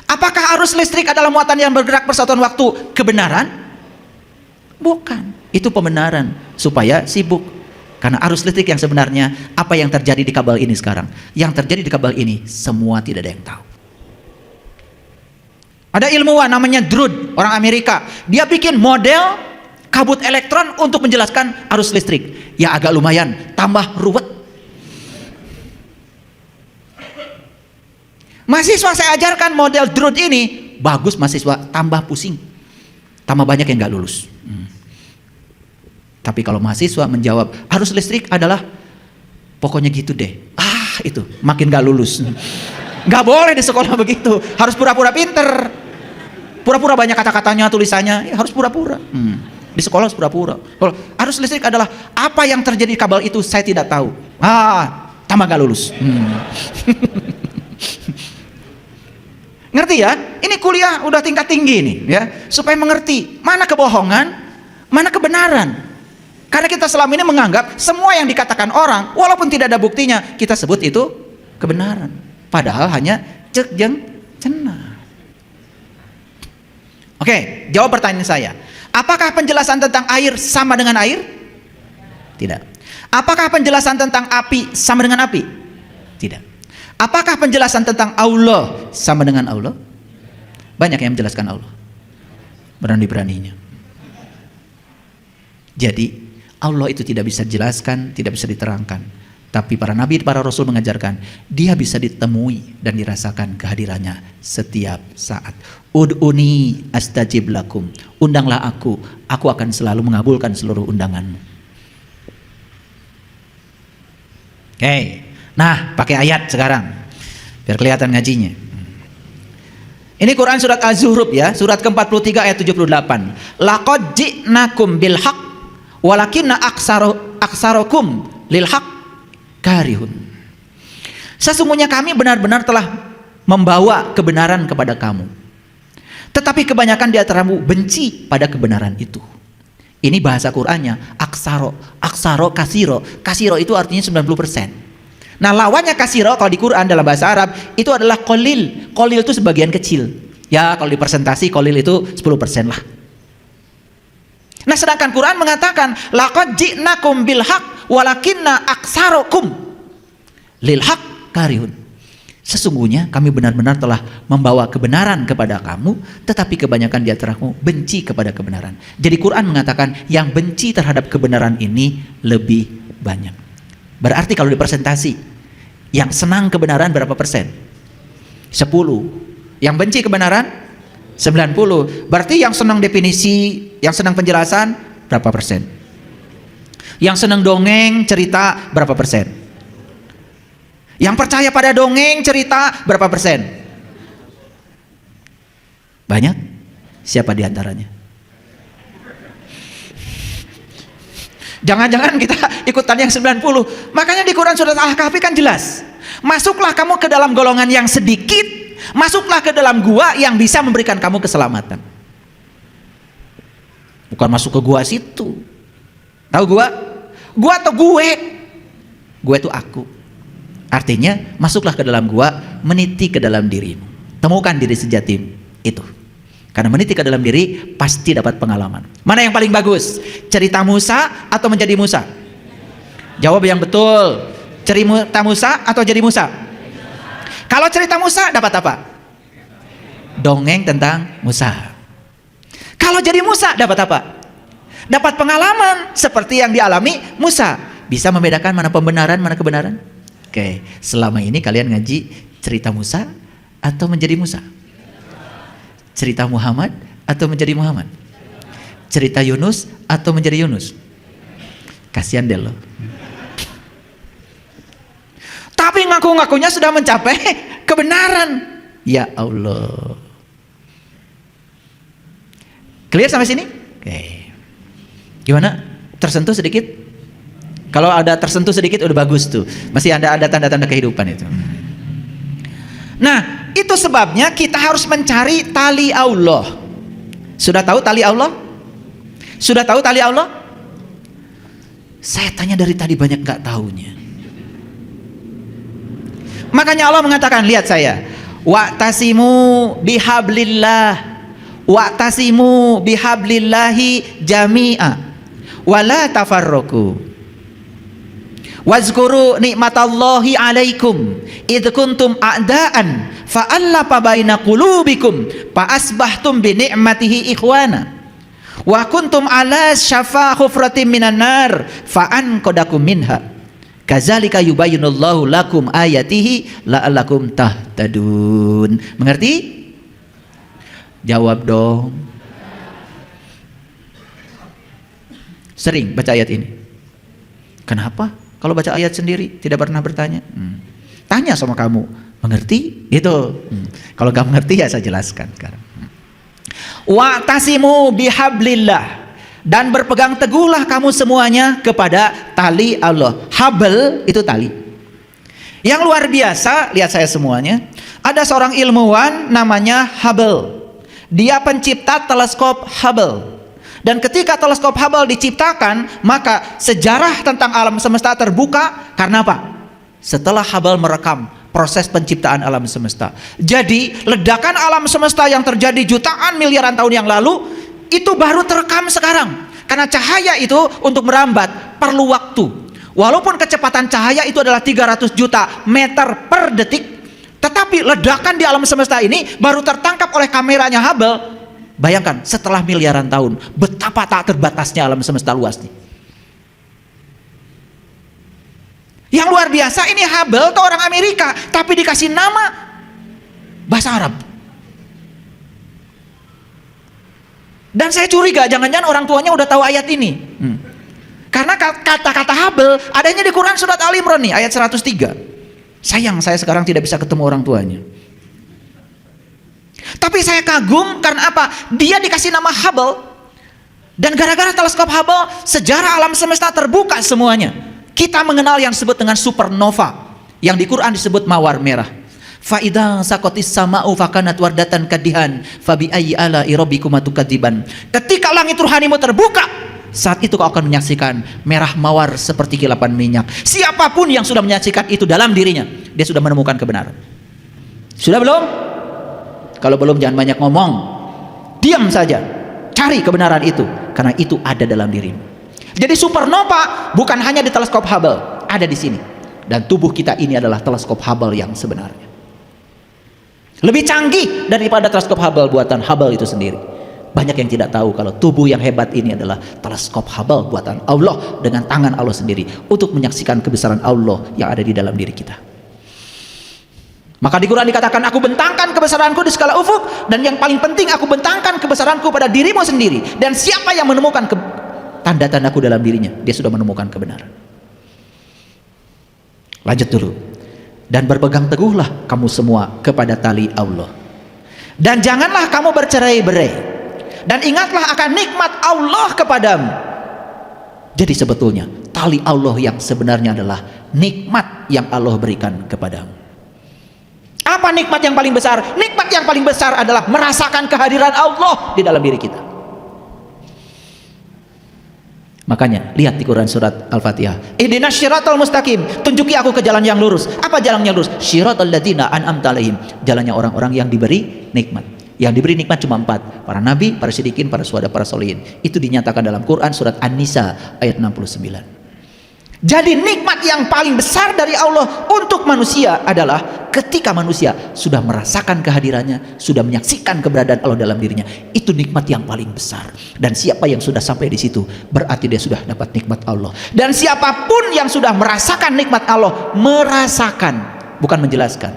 Apakah arus listrik adalah muatan yang bergerak persatuan waktu kebenaran? Bukan. Itu pembenaran supaya sibuk. Karena arus listrik yang sebenarnya, apa yang terjadi di kabel ini sekarang? Yang terjadi di kabel ini semua tidak ada yang tahu. Ada ilmuwan namanya Drude, orang Amerika. Dia bikin model kabut elektron untuk menjelaskan arus listrik. Ya agak lumayan, tambah ruwet. Mahasiswa saya ajarkan model Drude ini, bagus mahasiswa, tambah pusing. Tambah banyak yang nggak lulus. Tapi kalau mahasiswa menjawab, arus listrik adalah pokoknya gitu deh. Itu makin nggak lulus. Nggak boleh di sekolah begitu, harus pura-pura pinter. Pura-pura banyak kata-katanya, tulisannya, ya harus pura-pura. Di sekolah harus pura-pura. Kalau arus listrik adalah apa yang terjadi di kabel itu saya tidak tahu. Tambah gak lulus. Ngerti ya? Ini kuliah udah tingkat tinggi nih, ya, supaya mengerti mana kebohongan, mana kebenaran. Karena kita selama ini menganggap semua yang dikatakan orang, walaupun tidak ada buktinya, kita sebut itu kebenaran. Padahal hanya cek jeng cenah. Oke, jawab pertanyaan saya. Apakah penjelasan tentang air sama dengan air? Tidak. Apakah penjelasan tentang api sama dengan api? Tidak. Apakah penjelasan tentang Allah sama dengan Allah? Banyak yang menjelaskan Allah. Berani-beraninya. Jadi, Allah itu tidak bisa dijelaskan, tidak bisa diterangkan. Tapi para nabi, para rasul mengajarkan, dia bisa ditemui dan dirasakan kehadirannya setiap saat. Ud'uni astajib lakum. Undanglah aku akan selalu mengabulkan seluruh undanganmu. Oke. Nah, pakai ayat sekarang. Biar kelihatan ngajinya. Ini Quran surat Az-Zuhruf ya, surat ke-43 ayat 78. Laqad ji'nakum bil haqq walakinna aksarokum lil haqq karihun. Sesungguhnya kami benar-benar telah membawa kebenaran kepada kamu, tetapi kebanyakan di antaramu benci pada kebenaran itu. Ini bahasa Qur'annya, aksaro, kasiro itu artinya 90%. Nah, lawannya kasiro kalau di Quran dalam bahasa Arab itu adalah kolil. Kolil itu sebagian kecil. Ya, kalau di persentasi kolil itu 10% lah. Nah, sedangkan Quran mengatakan laqad ji'nakum bil haqq walakinna aksarokum lil haqq karihun. Sesungguhnya kami benar-benar telah membawa kebenaran kepada kamu, tetapi kebanyakan di antaramu benci kepada kebenaran. Jadi Quran mengatakan yang benci terhadap kebenaran ini lebih banyak. Berarti kalau di presentasi, yang senang kebenaran berapa persen? 10. Yang benci kebenaran 90. Berarti yang senang definisi, yang senang penjelasan berapa persen? Yang senang dongeng, cerita berapa persen? Yang percaya pada dongeng, cerita berapa persen? Banyak? Siapa di antaranya? Jangan-jangan kita ikutan yang 90. Makanya di Quran surat Al-Kahfi kan jelas. Masuklah kamu ke dalam golongan yang sedikit, masuklah ke dalam gua yang bisa memberikan kamu keselamatan. Bukan masuk ke gua situ. Tahu gua? Gua atau gue? Gue itu aku. Artinya masuklah ke dalam gua, meniti ke dalam dirimu. Temukan diri sejati itu. Karena meniti ke dalam diri pasti dapat pengalaman. Mana yang paling bagus? Cerita Musa atau menjadi Musa? Jawab yang betul. Cerita Musa atau jadi Musa? Kalau cerita Musa dapat apa? Dongeng tentang Musa. Kalau jadi Musa dapat apa? Dapat pengalaman seperti yang dialami Musa. Bisa membedakan mana pembenaran, mana kebenaran? Oke, selama ini kalian ngaji cerita Musa atau menjadi Musa? Cerita Muhammad atau menjadi Muhammad? Cerita Yunus atau menjadi Yunus? Kasihan deh lo. Tapi ngaku-ngakunya sudah mencapai kebenaran. Ya Allah. Clear sampai sini? Oke. Gimana? Tersentuh sedikit? Kalau ada tersentuh sedikit udah bagus tuh. Masih ada tanda-tanda kehidupan itu. Nah, itu sebabnya kita harus mencari tali Allah. Sudah tahu tali Allah? Sudah tahu tali Allah? Saya tanya dari tadi banyak nggak tahunya. Makanya Allah mengatakan, lihat saya, wa'tasimu bihablillah, wa'tasimu bihablillahi jami'a, wala tafarraqu. Wazkuru nikmatallahi alaikum idh kuntum a'daan fa'allafa baina qulubikum fa asbahtum bi ni'matihi ikhwana wa kuntum ala syafa hufratin minan nar fa anqadakum minha kadzalika yubayyinullahu lakum ayatihi la'allakum tahtadun. Mengerti? Jawab dong. Sering baca ayat ini. Kenapa? Kalau baca ayat sendiri tidak pernah bertanya. Tanya sama kamu, mengerti? Itu. Kalau kamu mengerti ya saya jelaskan sekarang. Wa'tasimu bihablillah, dan berpegang teguhlah kamu semuanya kepada tali Allah. Habl itu tali. Yang luar biasa, lihat saya semuanya. Ada seorang ilmuwan namanya Hubble. Dia pencipta teleskop Hubble. Dan ketika teleskop Hubble diciptakan, maka sejarah tentang alam semesta terbuka. Karena apa? Setelah Hubble merekam proses penciptaan alam semesta. Jadi ledakan alam semesta yang terjadi jutaan miliaran tahun yang lalu, itu baru terekam sekarang. Karena cahaya itu untuk merambat perlu waktu. Walaupun kecepatan cahaya itu adalah 300 juta meter per detik, tetapi ledakan di alam semesta ini baru tertangkap oleh kameranya Hubble. Bayangkan setelah miliaran tahun, betapa tak terbatasnya alam semesta luas nih. Yang luar biasa, ini Hubble itu orang Amerika, tapi dikasih nama bahasa Arab. Dan saya curiga jangan-jangan orang tuanya udah tahu ayat ini. Karena kata-kata Hubble adanya di Quran surat Al Imran nih, ayat 103. Sayang saya sekarang tidak bisa ketemu orang tuanya. Tapi saya kagum karena apa? Dia dikasih nama Hubble. Dan gara-gara teleskop Hubble, sejarah alam semesta terbuka semuanya. Kita mengenal yang disebut dengan supernova, yang di Quran disebut mawar merah. Fa idza saqatis sama'u fakanat wardatan kadihan fa bi ayyi ala'i rabbikuma tukadziban. Ketika langit ruhanimu terbuka, saat itu kau akan menyaksikan merah mawar seperti kilapan minyak. Siapapun yang sudah menyaksikan itu dalam dirinya, dia sudah menemukan kebenaran. Sudah belum? Kalau belum jangan banyak ngomong, diam saja, cari kebenaran itu, karena itu ada dalam dirimu. Jadi supernova bukan hanya di teleskop Hubble, ada di sini. Dan tubuh kita ini adalah teleskop Hubble yang sebenarnya. Lebih canggih daripada teleskop Hubble buatan Hubble itu sendiri. Banyak yang tidak tahu kalau tubuh yang hebat ini adalah teleskop Hubble buatan Allah dengan tangan Allah sendiri untuk menyaksikan kebesaran Allah yang ada di dalam diri kita. Maka di Quran dikatakan, aku bentangkan kebesaranku di segala ufuk, dan yang paling penting aku bentangkan kebesaranku pada dirimu sendiri. Dan siapa yang menemukan tanda-tandaku dalam dirinya, dia sudah menemukan kebenaran. Lanjut dulu. Dan berpegang teguhlah kamu semua kepada tali Allah. Dan janganlah kamu bercerai-berai. Dan ingatlah akan nikmat Allah kepadamu. Jadi sebetulnya tali Allah yang sebenarnya adalah nikmat yang Allah berikan kepadamu. Apa nikmat yang paling besar? Nikmat yang paling besar adalah merasakan kehadiran Allah di dalam diri kita. Makanya lihat di Quran surat Al-Fatihah, ihdinas syiratal mustaqim, tunjuki aku ke jalan yang lurus. Apa jalan yang lurus? Syiratal ladzina an'amta alaihim, jalannya orang-orang yang diberi nikmat. Yang diberi nikmat cuma 4, para nabi, para siddiqin, para syuhada, para sholihin. Itu dinyatakan dalam Quran surat An-Nisa ayat 69. Jadi nikmat yang paling besar dari Allah untuk manusia adalah ketika manusia sudah merasakan kehadirannya, sudah menyaksikan keberadaan Allah dalam dirinya. Itu nikmat yang paling besar. Dan siapa yang sudah sampai di situ, berarti dia sudah dapat nikmat Allah. Dan siapapun yang sudah merasakan nikmat Allah, merasakan, bukan menjelaskan,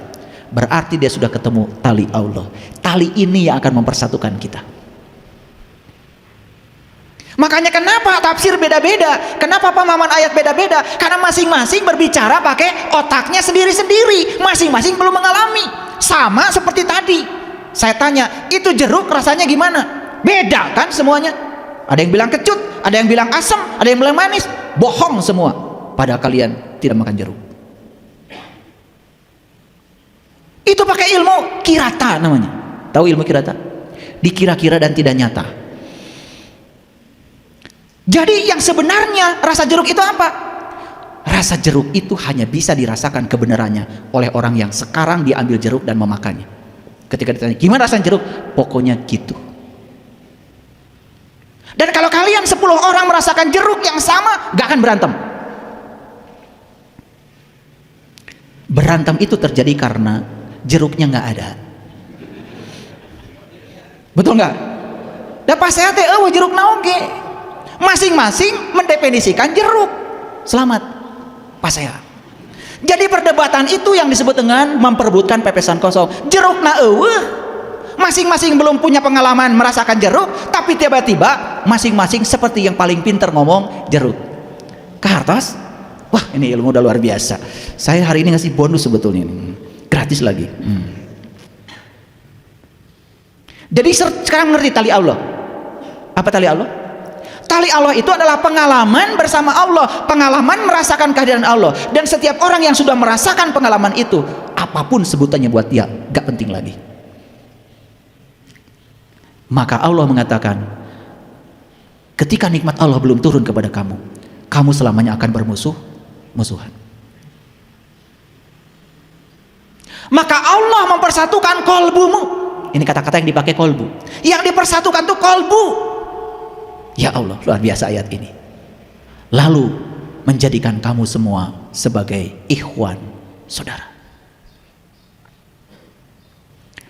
berarti dia sudah ketemu tali Allah. Tali ini yang akan mempersatukan kita. Makanya kenapa tafsir beda-beda, kenapa pemahaman ayat beda-beda? Karena masing-masing berbicara pakai otaknya sendiri-sendiri, masing-masing belum mengalami. Sama seperti tadi saya tanya, itu jeruk rasanya gimana? Beda kan semuanya. Ada yang bilang kecut, ada yang bilang asam, ada yang bilang manis. Bohong semua, padahal kalian tidak makan jeruk. Itu pakai ilmu kirata namanya. Tahu ilmu kirata? Dikira-kira dan tidak nyata. Jadi yang sebenarnya rasa jeruk itu apa? Rasa jeruk itu hanya bisa dirasakan kebenarannya oleh orang yang sekarang diambil jeruk dan memakannya. Ketika ditanya, gimana rasa jeruk? Pokoknya gitu. Dan kalau kalian 10 orang merasakan jeruk yang sama, gak akan berantem. Berantem itu terjadi karena jeruknya gak ada. Betul nggak? Dan pas saya teh jeruk naoge. Masing-masing mendefinisikan jeruk. Selamat. Pas saya. Jadi perdebatan itu yang disebut dengan memperebutkan pepesan kosong. Jeruk na masing-masing belum punya pengalaman merasakan jeruk, tapi tiba-tiba masing-masing seperti yang paling pintar ngomong jeruk. Kehartos? Wah, ini ilmu udah luar biasa. Saya hari ini ngasih bonus sebetulnya ini. Gratis lagi. Jadi sekarang mengerti tali Allah. Apa tali Allah? Tali Allah itu adalah pengalaman bersama Allah, pengalaman merasakan kehadiran Allah. Dan setiap orang yang sudah merasakan pengalaman itu, apapun sebutannya buat dia, gak penting lagi. Maka Allah mengatakan, ketika nikmat Allah belum turun kepada kamu, kamu selamanya akan bermusuhan. Maka Allah mempersatukan kolbumu. Ini kata-kata yang dipakai kolbu. Yang dipersatukan tuh kolbu. Ya Allah, luar biasa ayat ini. Lalu menjadikan kamu semua sebagai ikhwan, saudara.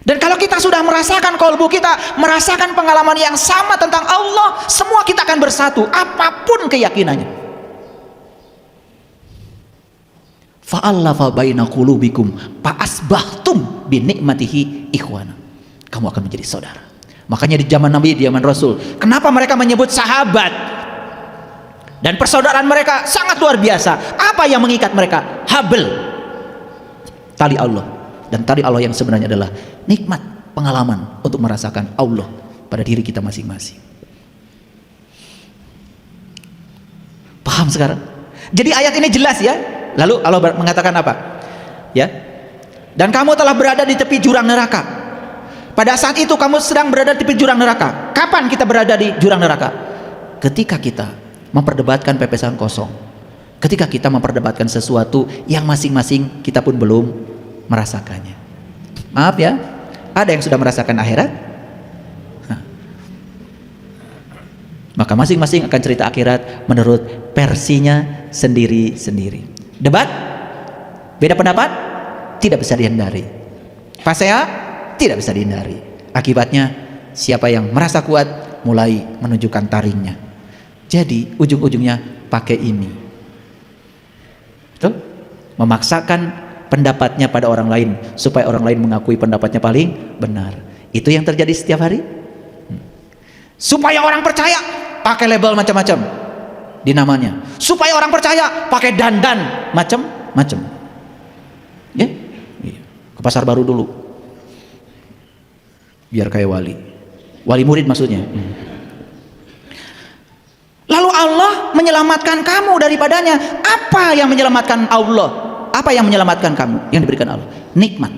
Dan kalau kita sudah merasakan kolbu kita, merasakan pengalaman yang sama tentang Allah, semua kita akan bersatu, apapun keyakinannya. Fa'allafa baina qulubikum fa'asbahtum bi ni'matihi ikhwana. Kamu akan menjadi saudara. Makanya di zaman Nabi, di zaman Rasul, kenapa mereka menyebut sahabat? Dan persaudaraan mereka sangat luar biasa. Apa yang mengikat mereka? Habl, tali Allah. Dan tali Allah yang sebenarnya adalah nikmat pengalaman untuk merasakan Allah pada diri kita masing-masing. Paham sekarang? Jadi ayat ini jelas ya. Lalu Allah mengatakan apa? Ya. Dan kamu telah berada di tepi jurang neraka. Pada saat itu kamu sedang berada di tepi jurang neraka. Kapan kita berada di jurang neraka? Ketika kita memperdebatkan pepesan kosong. Ketika kita memperdebatkan sesuatu yang masing-masing kita pun belum merasakannya. Maaf ya, ada yang sudah merasakan akhirat? Maka masing-masing akan cerita akhirat menurut versinya sendiri-sendiri. Debat? Beda pendapat? Tidak bisa dihindari. Fasea? Tidak bisa dihindari. Akibatnya siapa yang merasa kuat mulai menunjukkan taringnya. Jadi ujung-ujungnya pakai ini. Betul? Memaksakan pendapatnya pada orang lain supaya orang lain mengakui pendapatnya paling benar. Itu yang terjadi setiap hari. Supaya orang percaya pakai label macam-macam di namanya. Supaya orang percaya pakai dandan macam-macam. Ya? Ke pasar baru dulu. Biar kayak wali murid maksudnya. Lalu Allah menyelamatkan kamu daripadanya. Apa yang menyelamatkan Allah? Apa yang menyelamatkan kamu? Yang diberikan Allah, nikmat.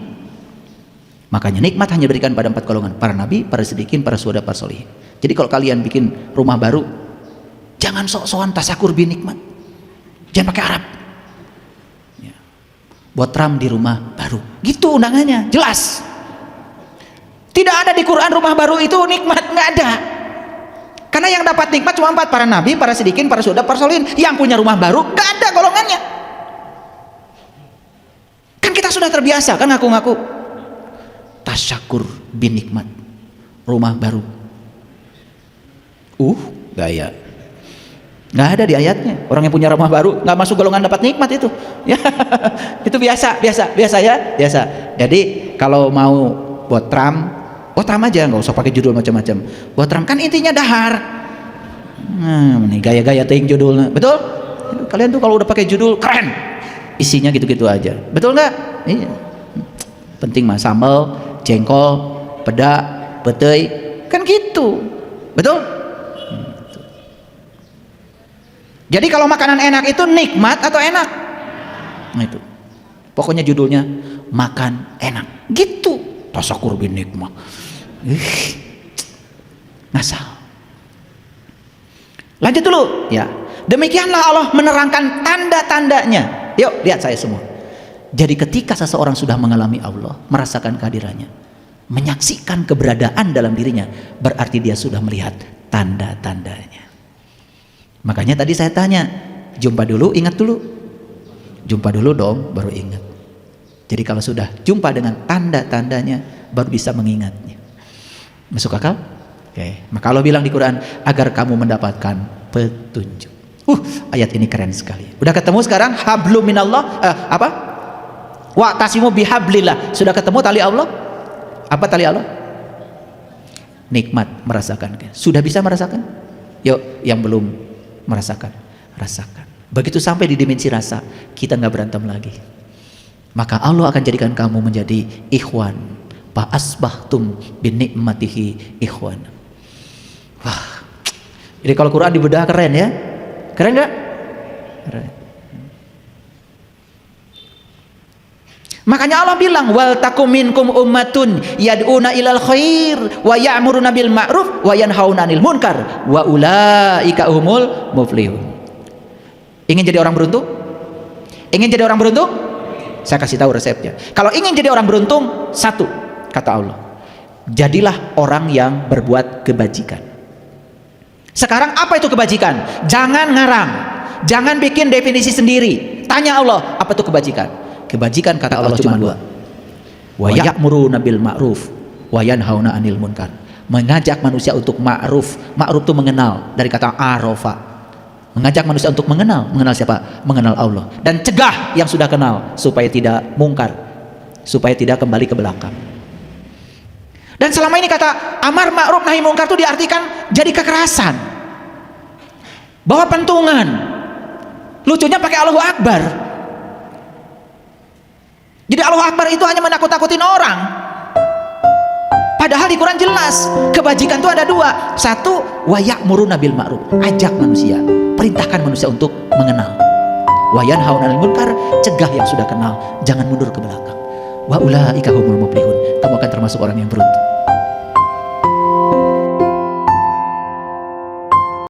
Makanya nikmat hanya diberikan pada 4 golongan: para nabi, para siddiqin, para syuhada, para sholihin. Jadi kalau kalian bikin rumah baru, jangan sok-sokan tasakur bi nikmat. Jangan pakai Arab ya. Buat ram di rumah baru, gitu undangannya, jelas. Tidak ada di Quran rumah baru itu nikmat, nggak ada. Karena yang dapat nikmat cuma 4: para nabi, para siddiqin, para syuhada, para sholihin. Yang punya rumah baru nggak ada golongannya. Kan kita sudah terbiasa kan ngaku-ngaku tasyakur bin nikmat, rumah baru. Gaya. Nggak ada di ayatnya. Orang yang punya rumah baru nggak masuk golongan dapat nikmat itu. Ya, itu biasa ya, biasa. Jadi kalau mau buat tram aja, nggak usah pakai judul macam-macam. Buat tram kan intinya dahar. Nih gaya-gaya ting judulnya, betul? Kalian tuh kalau udah pakai judul keren, isinya gitu-gitu aja, betul nggak? Iya. Penting mah sambal, jengkol, peda, petei, kan gitu, betul? Jadi kalau makanan enak itu nikmat atau enak? Nah itu, pokoknya judulnya makan enak. Gitu. Tasakur bin nikmah. Ngasal. Lanjut dulu ya. Demikianlah Allah menerangkan tanda-tandanya. Yuk lihat saya semua. Jadi ketika seseorang sudah mengalami Allah, merasakan kehadirannya, menyaksikan keberadaan dalam dirinya, berarti dia sudah melihat tanda-tandanya. Makanya tadi saya tanya, jumpa dulu, ingat dulu. Jumpa dulu dong, baru ingat. Jadi kalau sudah jumpa dengan tanda-tandanya, baru bisa mengingatnya. Masuk akal? Oke. Maka Allah bilang di Quran, agar kamu mendapatkan petunjuk. Ayat ini keren sekali. Udah ketemu sekarang hablum minallah, wa tasimu bihablillah. Sudah ketemu tali Allah? Apa tali Allah? Nikmat, merasakan. Sudah bisa merasakan? Yuk, yang belum merasakan, rasakan. Begitu sampai di dimensi rasa, kita nggak berantem lagi. Maka Allah akan jadikan kamu menjadi ikhwan. Fa asbahtum bi nikmatihi ikhwan. Wah. Jadi kalau Quran dibedah keren ya. Keren nggak? Keren. Makanya Allah bilang wal takum minkum ummatun yad'una ilal khair wa ya'muruna bil ma'ruf wa yanhauna 'anil munkar wa ulaika humul muflihun. Ingin jadi orang beruntung? Ingin jadi orang beruntung? Saya kasih tahu resepnya. Kalau ingin jadi orang beruntung, satu, kata Allah, jadilah orang yang berbuat kebajikan. Sekarang apa itu kebajikan? Jangan ngarang, jangan bikin definisi sendiri. Tanya Allah, apa itu kebajikan? Kebajikan kata Allah cuma dua. Wa ya'muruna bil ma'ruf wa yanhauna 'anil munkar. Mengajak manusia untuk ma'ruf. Ma'ruf itu mengenal, dari kata arafa. Mengajak manusia untuk mengenal siapa? Mengenal Allah. Dan cegah yang sudah kenal supaya tidak mungkar, supaya tidak kembali ke belakang. Dan selama ini kata amar ma'ruf nahi mungkar itu diartikan jadi kekerasan, bawa pentungan. Lucunya pakai Allahu Akbar. Jadi Allahu Akbar itu hanya menakut-takutin orang. Padahal di Quran jelas kebajikan itu ada dua. Satu, wa ya'muruna bil ma'ruf, ajak manusia, perintahkan manusia untuk mengenal. Wa yanhauna 'anil munkar, cegah yang sudah kenal, jangan mundur ke belakang. Wa ulaika humul muflihun, kamu akan termasuk orang yang beruntung.